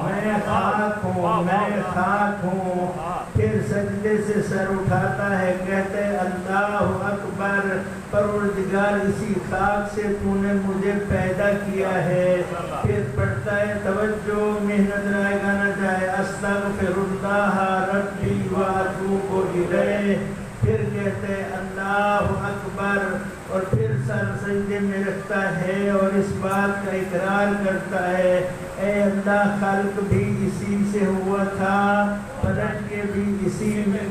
میں خاک ہوں، میں خاک ہوں. پھر سجدے سے سر اٹھاتا ہے، کہتا ہے اللہ اکبر، پروردگار اسی خاک سے تو نے مجھے پیدا کیا ہے. پھر پڑھتا ہے توجہ محنت رائے گا نہ جائے استغفر اللہ ربی واتوب الیہ. پھر کہتے ہیں اللہ اکبر، اور پھر سر سجدے میں رکھتا ہے اور اس بات کا اقرار کرتا ہے اے اللہ خلق بھی اسی سے ہوا تھا، پلٹ کے بھی اسی میں.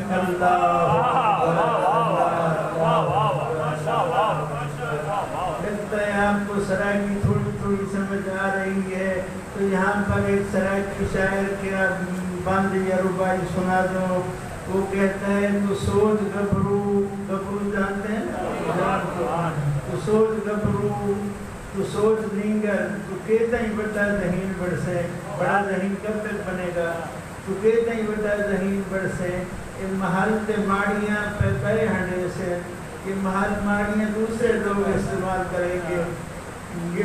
لگتا ہے آپ کو سرائے کی تھوڑی تھوڑی سمجھ آ رہی ہے، تو یہاں پر ایک سرائے کی شاعر کے بند یا ربائی سنا دو. وہ کہتا ہے تو سوچ گبرو، گبرو جانتے ہیں تو سوچ گبرو، تو سوچ لینگر، تو کہتا ہی بڑا ذہین بڑھسے، بڑا ذہین کب تک بنے گا، تو کہتا ہی بڑا ذہین بڑھسے. یہ محل تے ماڑیاں پہ پہ ہنے سے، یہ محل ماڑیاں دوسرے لوگ استعمال کریں گے، یہ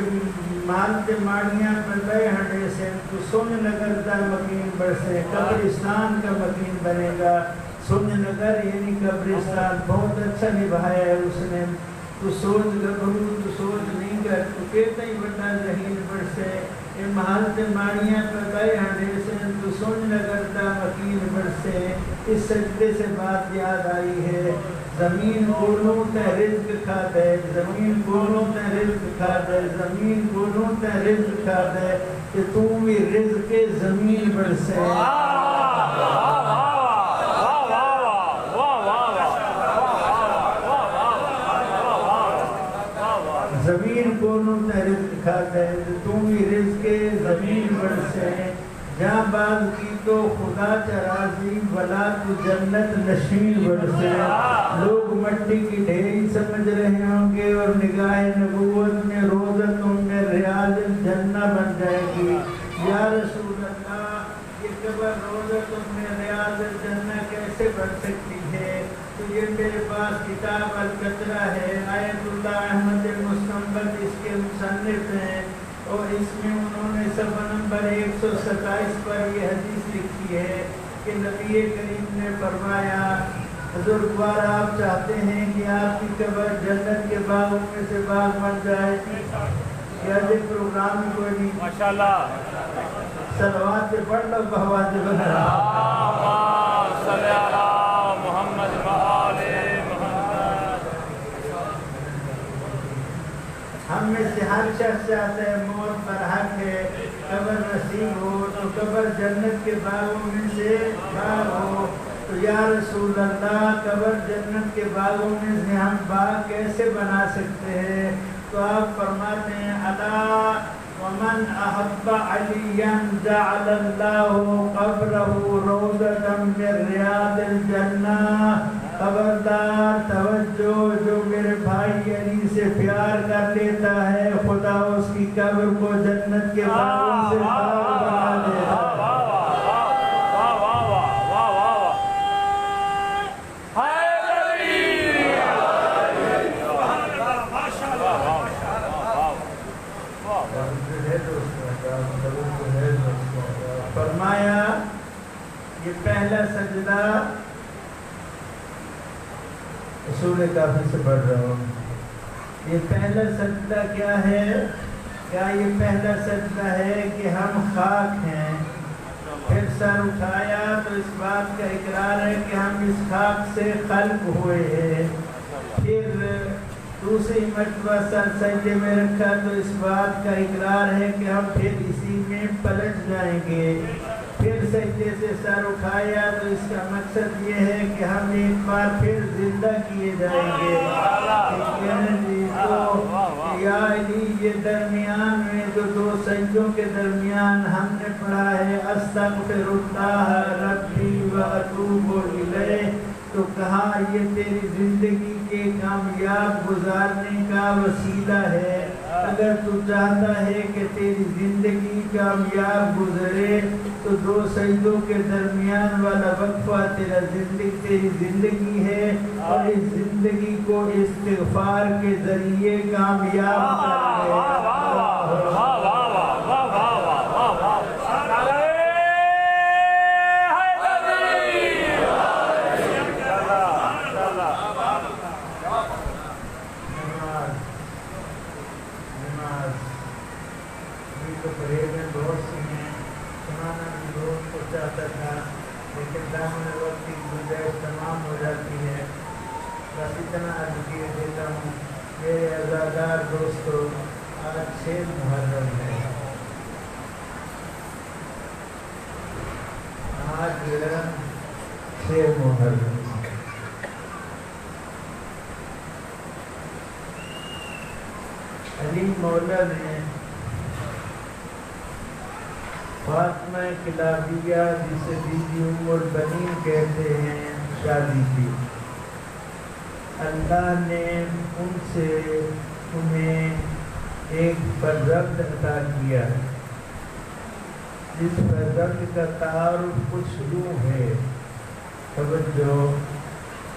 محل تے ماڑیاں پہ پہ ہنے سے تو سن نگر دا مکین بڑھسے، قبرستان کا مکین بنے گا. سن نگر یعنی قبرستان بہت اچھا نبھایا ہے اس نے. تو سوچ گبرو تو سوچ نہیں گر، تو کہتا ہی بڑا ذہین بڑھسے. یہ محل تے ماڑیاں پہ گئے ہنڈے سے تو سن نگر دا مکین بڑھسے. اس سجدے سے بات یاد آئی ہے، زمین کولوں تے رزق کھا دے، زمین کولوں تے رزق کھا دے، زمین کولوں تے رزق کھا دے، کہ تو بھی رزق زمین بڑھسے. زمین کونوں تے رزق کھا دے، تو بھی رزق زمین بڑھسے. جہاں باز کی تو خدا چراضی ولا تو جنت نشین بڑھسے. لوگ مٹی کی ڈھیری سمجھ رہے ہوں گے اور نگاہ نبوت میں روزتوں میں ریاض الجنہ بن جائے گی. یا رسول اللہ یہ قبر روزتوں میں ریاض الجنہ کیسے بن سکتی ہے؟ تو یہ میرے پاس کتاب القطرہ ہے، آیت اللہ احمد المستنبط اس کے مصنف ہیں، اور اس میں انہوں نے صفحہ نمبر 127 پر یہ حدیث لکھی ہے کہ نبی کریم نے فرمایا بزرگوار آپ چاہتے ہیں کہ آپ کی قبر جنت کے باغوں میں سے باغ بن جائے؟ کیا یہ پروگرام کوئی نہیں؟ ماشاءاللہ صلوات پہ پڑھ لو بہوات بنا صلی اللہ محمد ہم میں سے ہر شخص چاہتا ہے موت پر حق ہے، قبر نصیب ہو تو قبر جنت کے باغوں میں سے باغ ہو. تو یا رسول اللہ قبر جنت کے باغوں میں سے ہم باغ کیسے بنا سکتے ہیں؟ تو آپ فرماتے ہیں الا ومن أحب عليا جعل الله قبره روضة من رياض الجنة. خبردار توجہ، جو میرے بھائی علی سے پیار کر لیتا ہے خدا اس کی قبر کو جنت کے باغوں سے باغ بنا دیتا ہے. فرمایا یہ پہلا سجدہ، اصول کافی سے پڑھ رہا ہوں، یہ پہلا سجدہ کیا ہے؟ کیا یہ پہلا سجدہ ہے کہ ہم خاک ہیں؟ پھر سر اٹھایا تو اس بات کا اقرار ہے کہ ہم اس خاک سے خلق ہوئے ہیں. پھر دوسری مرتبہ سر سجدے میں رکھا تو اس بات کا اقرار ہے کہ ہم پھر اسی میں پلٹ جائیں گے. پھر سجدے سے سر اٹھایا تو اس کا مقصد یہ ہے کہ ہم ایک بار پھر زندہ کیے جائیں گے. تو یا علی یہ درمیان میں جو دو سجدوں کے درمیان ہم نے پڑھا ہے استغفر اللہ ربی و اتوب الیہ، تو کہا یہ تیری زندگی کے کامیاب گزارنے کا وسیلہ ہے. اگر تو چاہتا ہے کہ تیری زندگی کامیاب گزرے تو دو سجدوں کے درمیان والا وقفہ تیری زندگی ہے، اور اس زندگی کو استغفار کے ذریعے کامیاب کر لے. چاہتا تھا لیکن دامن وقت کی گنجائش تمام ہو جاتی ہے. بس اتنا عرض کیے دیتا ہوں میرے عزادار دوستو، آج 6 محرم ہے. آج 6 محرم. علی مولا نے فاطمہ کلابیہ جسے بی بی ام البنین کہتے ہیں شادی کی. اللہ نے ان سے انہیں ایک فرزند عطا کیا جس فرزند کا تعارف کچھ یوں ہے. توجہ،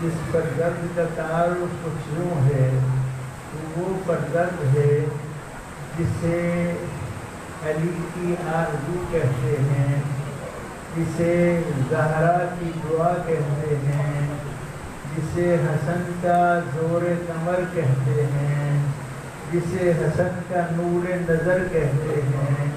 جس فرزند کا تعارف کچھ یوں ہے تو وہ فرزند ہے جسے علی کی آرزو کہتے ہیں، جسے زہرا کی دعا کہتے ہیں، جسے حسن کا زور کمر کہتے ہیں، جسے حسن کا نور نظر کہتے ہیں،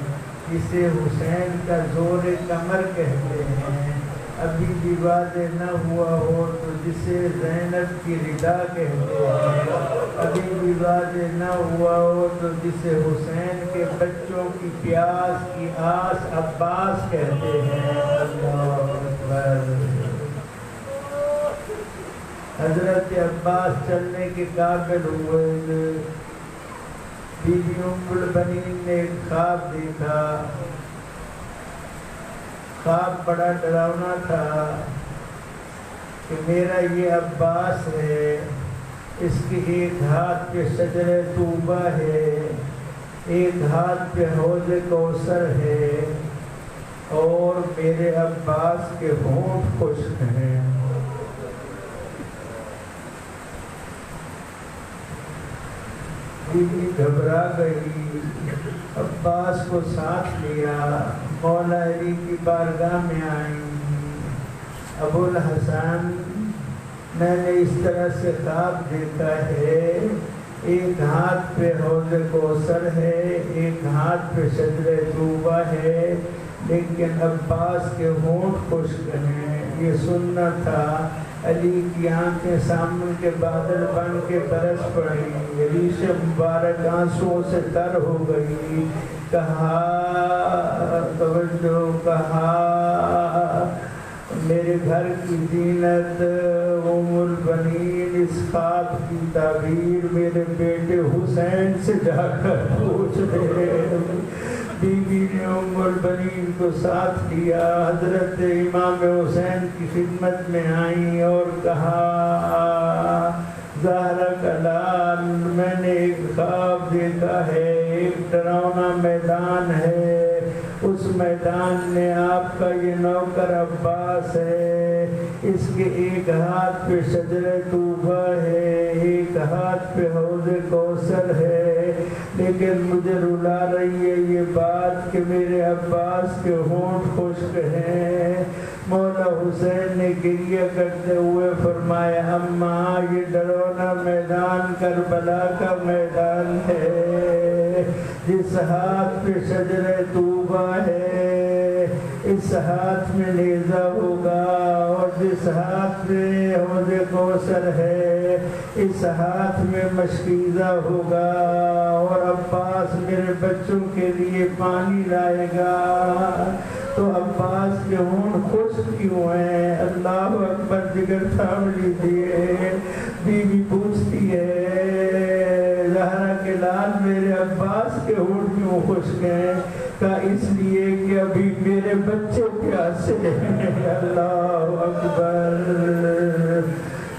جسے حسین کا زور کمر کہتے ہیں. ابھی بھی واضح نہ ہوا ہو تو جسے زینب کی ردا کہتے ہیں، ابھی بھی واضح نہ ہوا ہو تو جسے حسین کے بچوں کی پیاس کی آس عباس کہتے ہیں. اللہ اکبر. حضرت عباس چلنے کے قابل ہوئے. بی بی ام البنین نے ایک خواب دیکھا. خواب بڑا ڈراؤنا تھا کہ میرا یہ عباس ہے، اس کے ایک ہاتھ پہ شجر طوبہ ہے، ایک ہاتھ پہ حوض کوثر ہے، اور میرے عباس کے ہونٹ خشک ہیں. بی بی گھبرا گئی، عباس کو ساتھ لیا، مولا علی کی بارگاہ میں آئی. ابو الحسن، میں نے اس طرح سے خواب دیکھا ہے، ایک ہاتھ پہ حوض کوثر ہے، ایک ہاتھ پہ شجر طوبہ ہے، لیکن عباس کے ہونٹ خشک ہیں. یہ سننا تھا. علی کی آنکھیں سامنے کے بادل بن کے برس پڑی، ریش مبارک آنسوں سے تر ہو گئی. کہا، توجہ، کہا میرے گھر کی زینت ام البنین اس خواب کی تعبیر میرے بیٹے حسین سے جا کر پوچھ لے۔ بیوی نے ام البنین کو ساتھ لیا، حضرت امام حسین کی خدمت میں آئیں اور کہا زہرا کا لال، میں نے ایک خواب دیکھا ہے، ایک ڈراؤنا میدان ہے، اس میدان میں آپ کا یہ نوکر عباس ہے، اس کے ایک ہاتھ پہ شجرہ طوبہ ہے، ایک ہاتھ پہ حوض کوثر ہے، لیکن مجھے رلا رہی ہے یہ بات کہ میرے عباس کے ہونٹ خشک ہیں۔ مولا حسین نے گریہ کرتے ہوئے فرمایا اماں یہ ڈرونا میدان کربلا کا میدان ہے، جس ہاتھ پہ شجرہ طوبہ ہے اس ہاتھ میں نیزہ ہوگا، اور جس ہاتھ میں حوض کوثر ہے اس ہاتھ میں مشکیزہ ہوگا، اور عباس میرے بچوں کے لیے پانی لائے گا۔ تو عباس کے ہونٹ خشک کیوں ہیں؟ اللہ اکبر، جگر تھام لیجیے۔ بیوی پوچھتی ہے زہرا کے لال میرے عباس کے ہونٹ کیوں خشک ہیں؟ کہا اس لیے کہ ابھی میرے بچے پیاسے ہیں۔ اللہ اکبر۔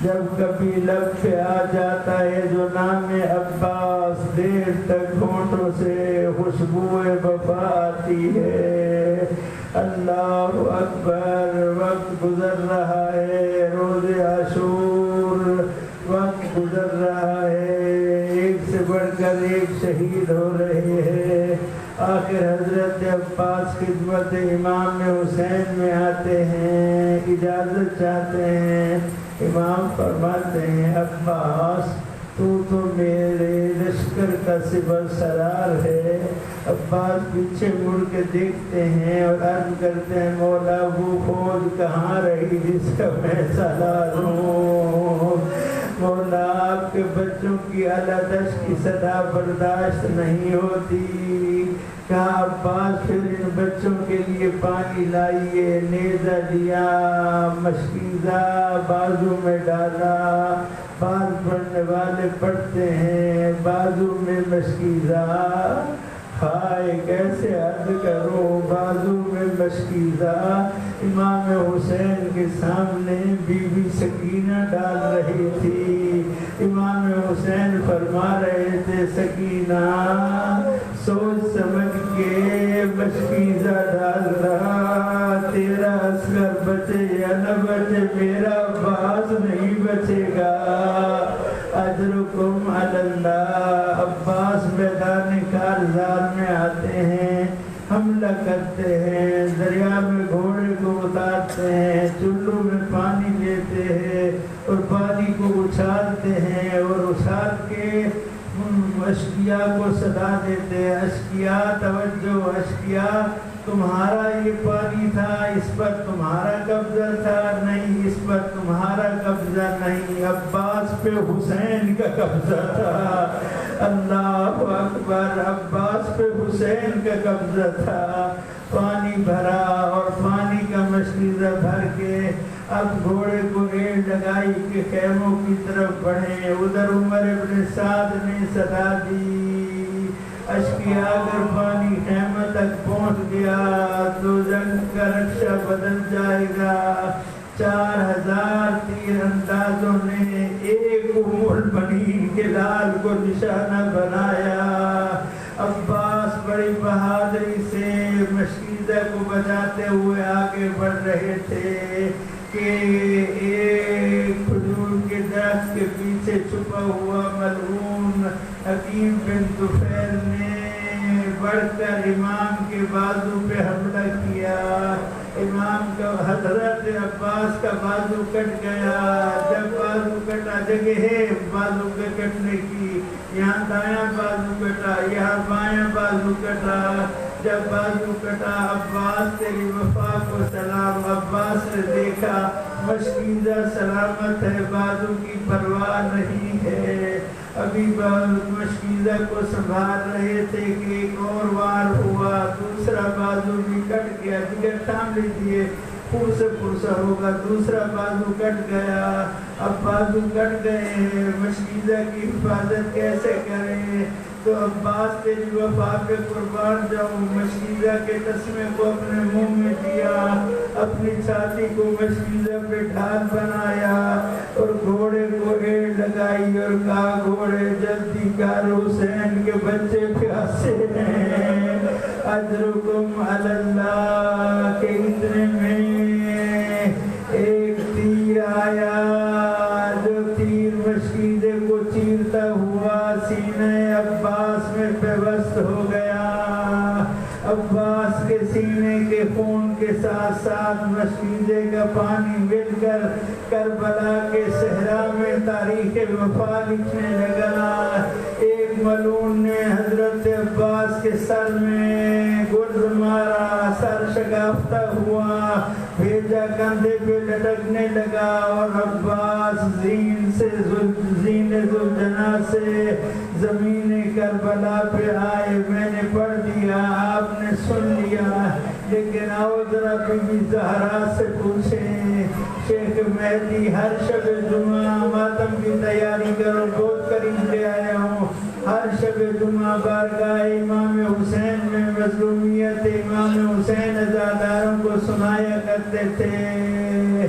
جب کبھی لب پہ آ جاتا ہے جو نام عباس، دیر تک ہونٹوں سے خوشبو وفا آتی ہے۔ اللہ اکبر۔ وقت گزر رہا ہے، روز عاشور وقت گزر رہا ہے، ایک سے بڑھ کر ایک شہید ہو رہے ہیں۔ آخر حضرت عباس خدمت امام حسین میں آتے ہیں، اجازت چاہتے ہیں۔ امام فرماتے ہیں عباس تو میرے لشکر کا سپہ سالار ہے۔ عباس پیچھے مڑ کے دیکھتے ہیں اور عرض کرتے ہیں مولا وہ فوج کہاں رہی جس کا میں سالار ہوں؟ مولا آپ کے بچوں کی علادش کی صدا برداشت نہیں ہوتی۔ کہا عباس پھر ان بچوں کے لیے پانی لائیے، نیزہ لیا، مشکیزہ بازو میں ڈالا۔ بعض پڑھنے والے پڑھتے ہیں بازو میں مشکیزہ، ہائے کیسے عرض کرو بازو میں مشکیزہ۔ امام حسین کے سامنے بی بی سکینہ ڈال رہی تھی، امام حسین فرما رہے تھے سکینہ سوچ سمجھ کے مشکیزہ ڈال رہا، تیرا اصغر بچے یا نہ بچے میرا عباس نہیں بچے گا، اجرکم علی اللہ۔ عباس میدان کارزار میں آتے ہیں، حملہ کرتے ہیں، دریا میں گھوڑے کو اتارتے ہیں، چلوں میں پانی لیتے ہیں اور پانی کو اچھالتے ہیں، اور اچھال کے اشقیاء کو صدا دیتے ہیں، اشقیاء توجہ، اشقیاء تمہارا یہ پانی تھا، اس پر تمہارا قبضہ تھا، نہیں اس پر تمہارا قبضہ نہیں، عباس پہ حسین کا قبضہ تھا۔ اللہ اکبر، عباس پہ حسین کا قبضہ تھا۔ پانی بھرا اور پانی کا مشکیزہ بھر کے اب گھوڑے کو ریڑھ لگائی کہ خیموں کی طرف بڑھیں۔ ادھر عمر ابن سعد نے صدا دی، اشقیاء اگر پانی خیمہ تک پہنچ گیا تو جنگ کا رخشہ بدل جائے گا۔ 4000 تیر اندازوں نے ایک ام البنین کے لال کو نشانہ بنایا۔ عباس بڑی بہادری سے مشکیزہ کو بچاتے ہوئے آگے بڑھ رہے تھے کہ ایک کھجور کے درخت کے پیچھے چھپا ہوا ملعون حکیم بن طفیل نے بڑھ کر امام کے بازو پہ حملہ کیا۔ امام کا حضرت عباس کا بازو کٹ گیا۔ جب بازو کٹا، جگہ ہے بازو کے کٹنے کی، یہاں دایاں بازو کٹا، یہاں بایاں بازو کٹا۔ جب بازو کٹا، عباس تیری وفا کو سلام۔ عباس نے دیکھا مشکیزہ سلامت ہے، بازو کی پرواہ نہیں ہے۔ ابھی مشکیزہ کو سنبھال رہے تھے کہ ایک اور وار ہوا، دوسرا بازو بھی کٹ گیا۔ دیگر تھام لیجیے، پھر سے پرسا ہوگا، دوسرا بازو کٹ گیا، اب بازو کٹ گئے ہیں، مشکیزہ کی حفاظت کیسے کریں؟ تو عباس تیری وفا پہ قربان جاؤں، مشکیزہ کے تسمے کو اپنے منہ میں دیا، اپنی چھاتی کو مشکیزہ پہ ڈھال بنایا اور گھوڑے کو ایڑ لگائی اور کہا گھوڑے جلدی کر، حسین کے بچے پیاسے ہیں، اجرکم علی اللہ۔ کہ اتنے میں ایک تیر آیا جو تیر مشکیزے کو چیرتا ہوا سینہ عباس میں پیوست ہو گیا۔ عباس کے سینے کے خون کے ساتھ ساتھ مشکیزے کا پانی مل کر کربلا کے صحرا میں تاریخ وفا لکھنے لگا۔ ایک ملعون نے حضرت عباس کے سر میں گرز مارا، سر شگافتہ ہوا، بھیجا کندھے پہ لٹکنے لگا اور عباس زین ذوالجناح سے زمین کربلا پہ آئے۔ میں نے پڑھ دیا، آپ نے سن لیا، لیکن آؤ ذرا بی بی زہرا سے پوچھیں۔ شیخ مہدی ہر شب جمعہ ماتم کی تیاری کرو، بہت قریب لے آیا ہوں، ہر شب جمعہ بارگاہ امام حسین میں مظلومیت امام حسین عزاداروں کو سنایا کرتے تھے۔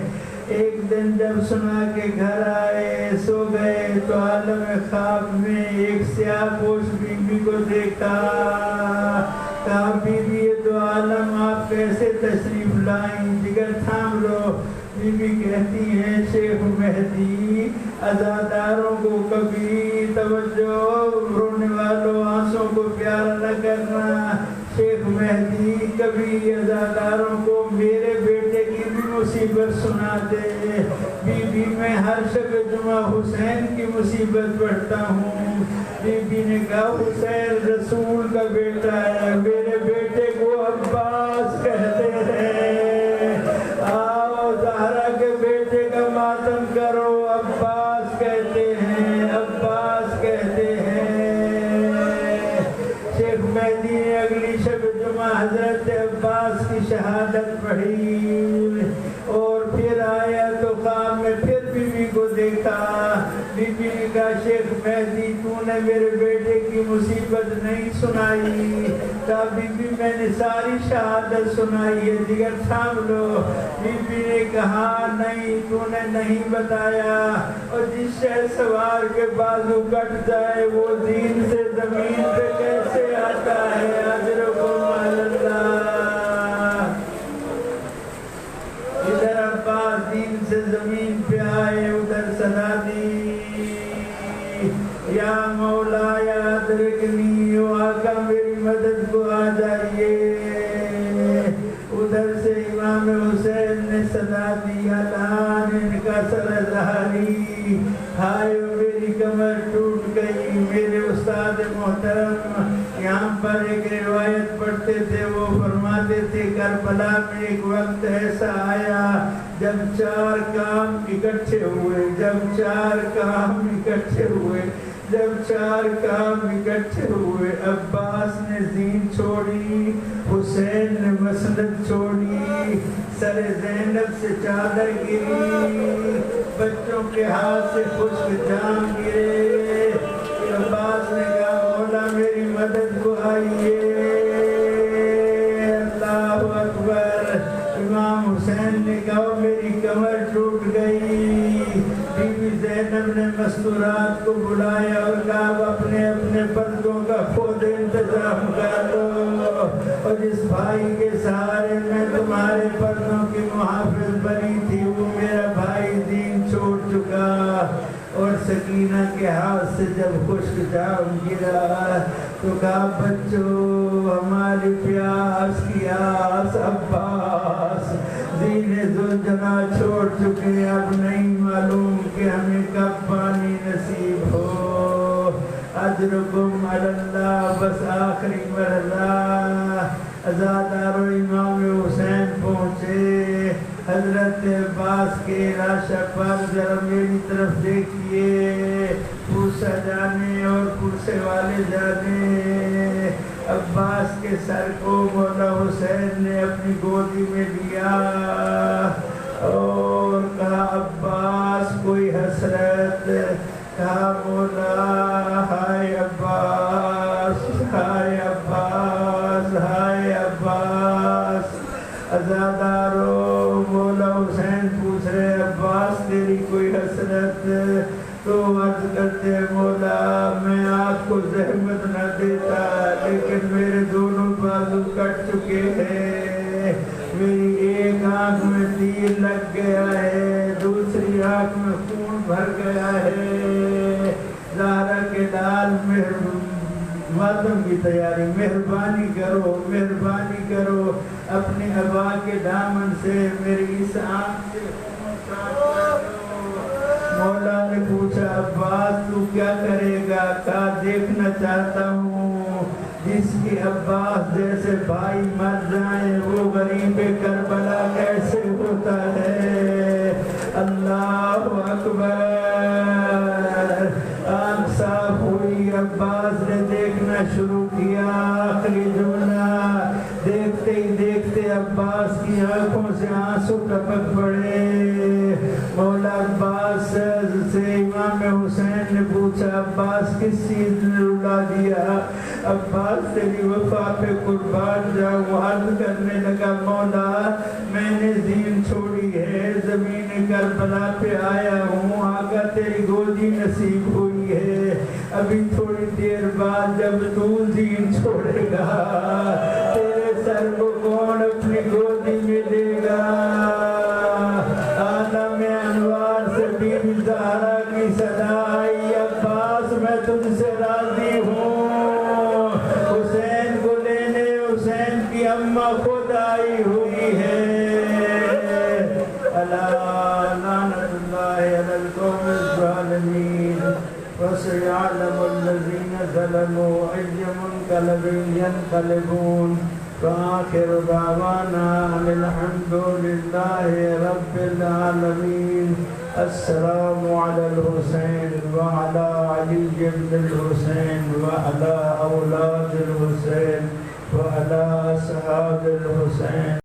ایک دن جب سنا کے گھر آئے، سو گئے تو عالم خواب میں ایک سیاہ پوش بی بی کو دیکھا۔ کہا بی بی یہ دو عالم آپ کیسے تشریف لائیں؟ جگر تھام لو۔ بی بی کہتی ہیں شیخ مہدی عزاداروں کو کبھی توجہ، رونے والوں آنسوں کو پیار نہ کرنا۔ شیخ مہدی کبھی عزاداروں کو میرے بیٹے کی بھی مصیبت سنا دے۔ بی بی میں ہر شب جمعہ حسین کی مصیبت پڑھتا ہوں۔ بی بی نے کہا حسین رسول کا بیٹا ہے، میرے بیٹے کو عباس کہتے ہیں، آؤ زہرا کے بیٹے کا ماتم کرو، عباس کہتے ہیں، عباس کہتے ہیں۔ شیخ مہدی نے اگلی شب جمعہ حضرت عباس کی شہادت پڑھی اور پھر آیا تو خواب میں پھر بی بی کو دیکھا۔ بی بی نے کہا شیخ مہدی تو نے میرے بیٹے کی مصیبت نہیں سنائی۔ کہا بی بی میں نے ساری شہادت سنائی ہے، جگر تھام لو۔ بی بی نے کہا نہیں تو نے نہیں بتایا، اور جس شہ سوار کے بازو کٹ جائے وہ دین سے زمین پہ کیسے آتا ہے؟ اجرکم علی اللہ۔ ادھر عباس دین سے زمین پہ آئے، ادھر صدا دی یا مولا یا ادرکنی، آقا میری مدد کو آ جائیے۔ ادھر سے امام حسین نے صدا دی الان انکسر ظہری، ہائے میری کمر ٹوٹ گئی۔ میرے استاد محترم یہاں پر ایک روایت پڑھتے تھے، وہ فرماتے تھے کربلا میں ایک وقت ایسا آیا جب چار کام اکٹھے ہوئے، عباس نے زین چھوڑی، حسین نے مسند چھوڑی، سر زینب سے چادر گری، بچوں کے ہاتھ سے خشک جام گرے۔ عباس نے کہا مولا میری مدد کو آئیے۔ اللہ اکبر۔ امام حسین نے کہا میری کمر ٹوٹ گئی۔ بی بی زینب نے مستورات کو بلایا اور کہا اپنے اپنے پردوں کا خود انتظام کر لو، اور جس بھائی کے سہارے میں تمہارے پردوں کی محافظ بنی تھی وہ میرا بھائی دین چھوڑ چکا۔ اور سکینہ کے ہاتھ سے جب خشک جام گرا تو کہا بچوں ہماری پیاس کی آس عباس زین ذوالجناح چھوڑ چکے، اب نہیں معلوم کہ ہمیں کب پانی نصیب ہو۔ اجرکم علی اللہ۔ بس آخری مرحلہ عزادار و امام حسین پہنچے۔ حضرت عباس کے لاشا پر ذرا میری طرف دیکھیے، پرسا جانے اور پرسے والے جانے۔ عباس کے سر کو مولا حسین نے اپنی گودی میں لیا اور کہا عباس کوئی حسرت، کہا مولا ہائے عباس ہائے عباس ہائے عباس۔ عزادارو مولا حسین پوچھ رہے عباس تیری کوئی حسرت؟ تو عرض کرتے مولا میں آپ کو زحمت نہ دیتا، لیکن میرے دونوں بازو کٹ چکے ہیں، میری ایک آنکھ میں تیر لگ گیا ہے، دوسری آنکھ میں خون بھر گیا ہے۔ زہرا کے لال ماتم کی تیاری، مہربانی کرو مہربانی کرو، اپنے ابا کے دامن سے میری اس آنکھ سے خون صاف کر دو۔ مولا نے پوچھا عباس تو کیا کرے گا؟ کہا دیکھنا چاہتا ہوں جس کی عباس جیسے بھائی مر جائیں وہ غریب کربلا کیسے ہوتا ہے۔ اللہ اکبر۔ آنکھ صاف ہوئی، عباس نے دیکھنا شروع کیا۔ آخری جملہ دیکھتے ہی دیکھتے عباس کی آنکھوں سے آنسو ٹپک پڑے۔ مولا عباس سے امام حسین نے پوچھا عباس کس چیز نے رلا دیا؟ عباس تیری وفا پہ قربان جاؤں۔ عرض کرنے لگا مولا میں نے دین چھوڑی ہے، زمین کربلا پہ آیا ہوں، آقا تیری گودی نصیب ہوئی ہے، ابھی تھوڑی دیر بعد جب تو دین چھوڑے گا تیرے سر کو کون اپنی گودی میں لے گا؟ عالم انوار سے بی بی زہرا کی صدا آئی عباس میں تجھ سے راضی ہوں، حسین کو لینے حسین کی اماں خود آئی ہوئی ہے۔ لعنت اللہ علی القوم الظالمین وسيعلم الذين ظلموا أي منقلب ينقلبون وآخر دعوانا أن الحمد لله رب العالمين۔ السلام على الحسين وعلى علي بن الحسين وعلى أولاد الحسين وعلى أصحاب الحسين۔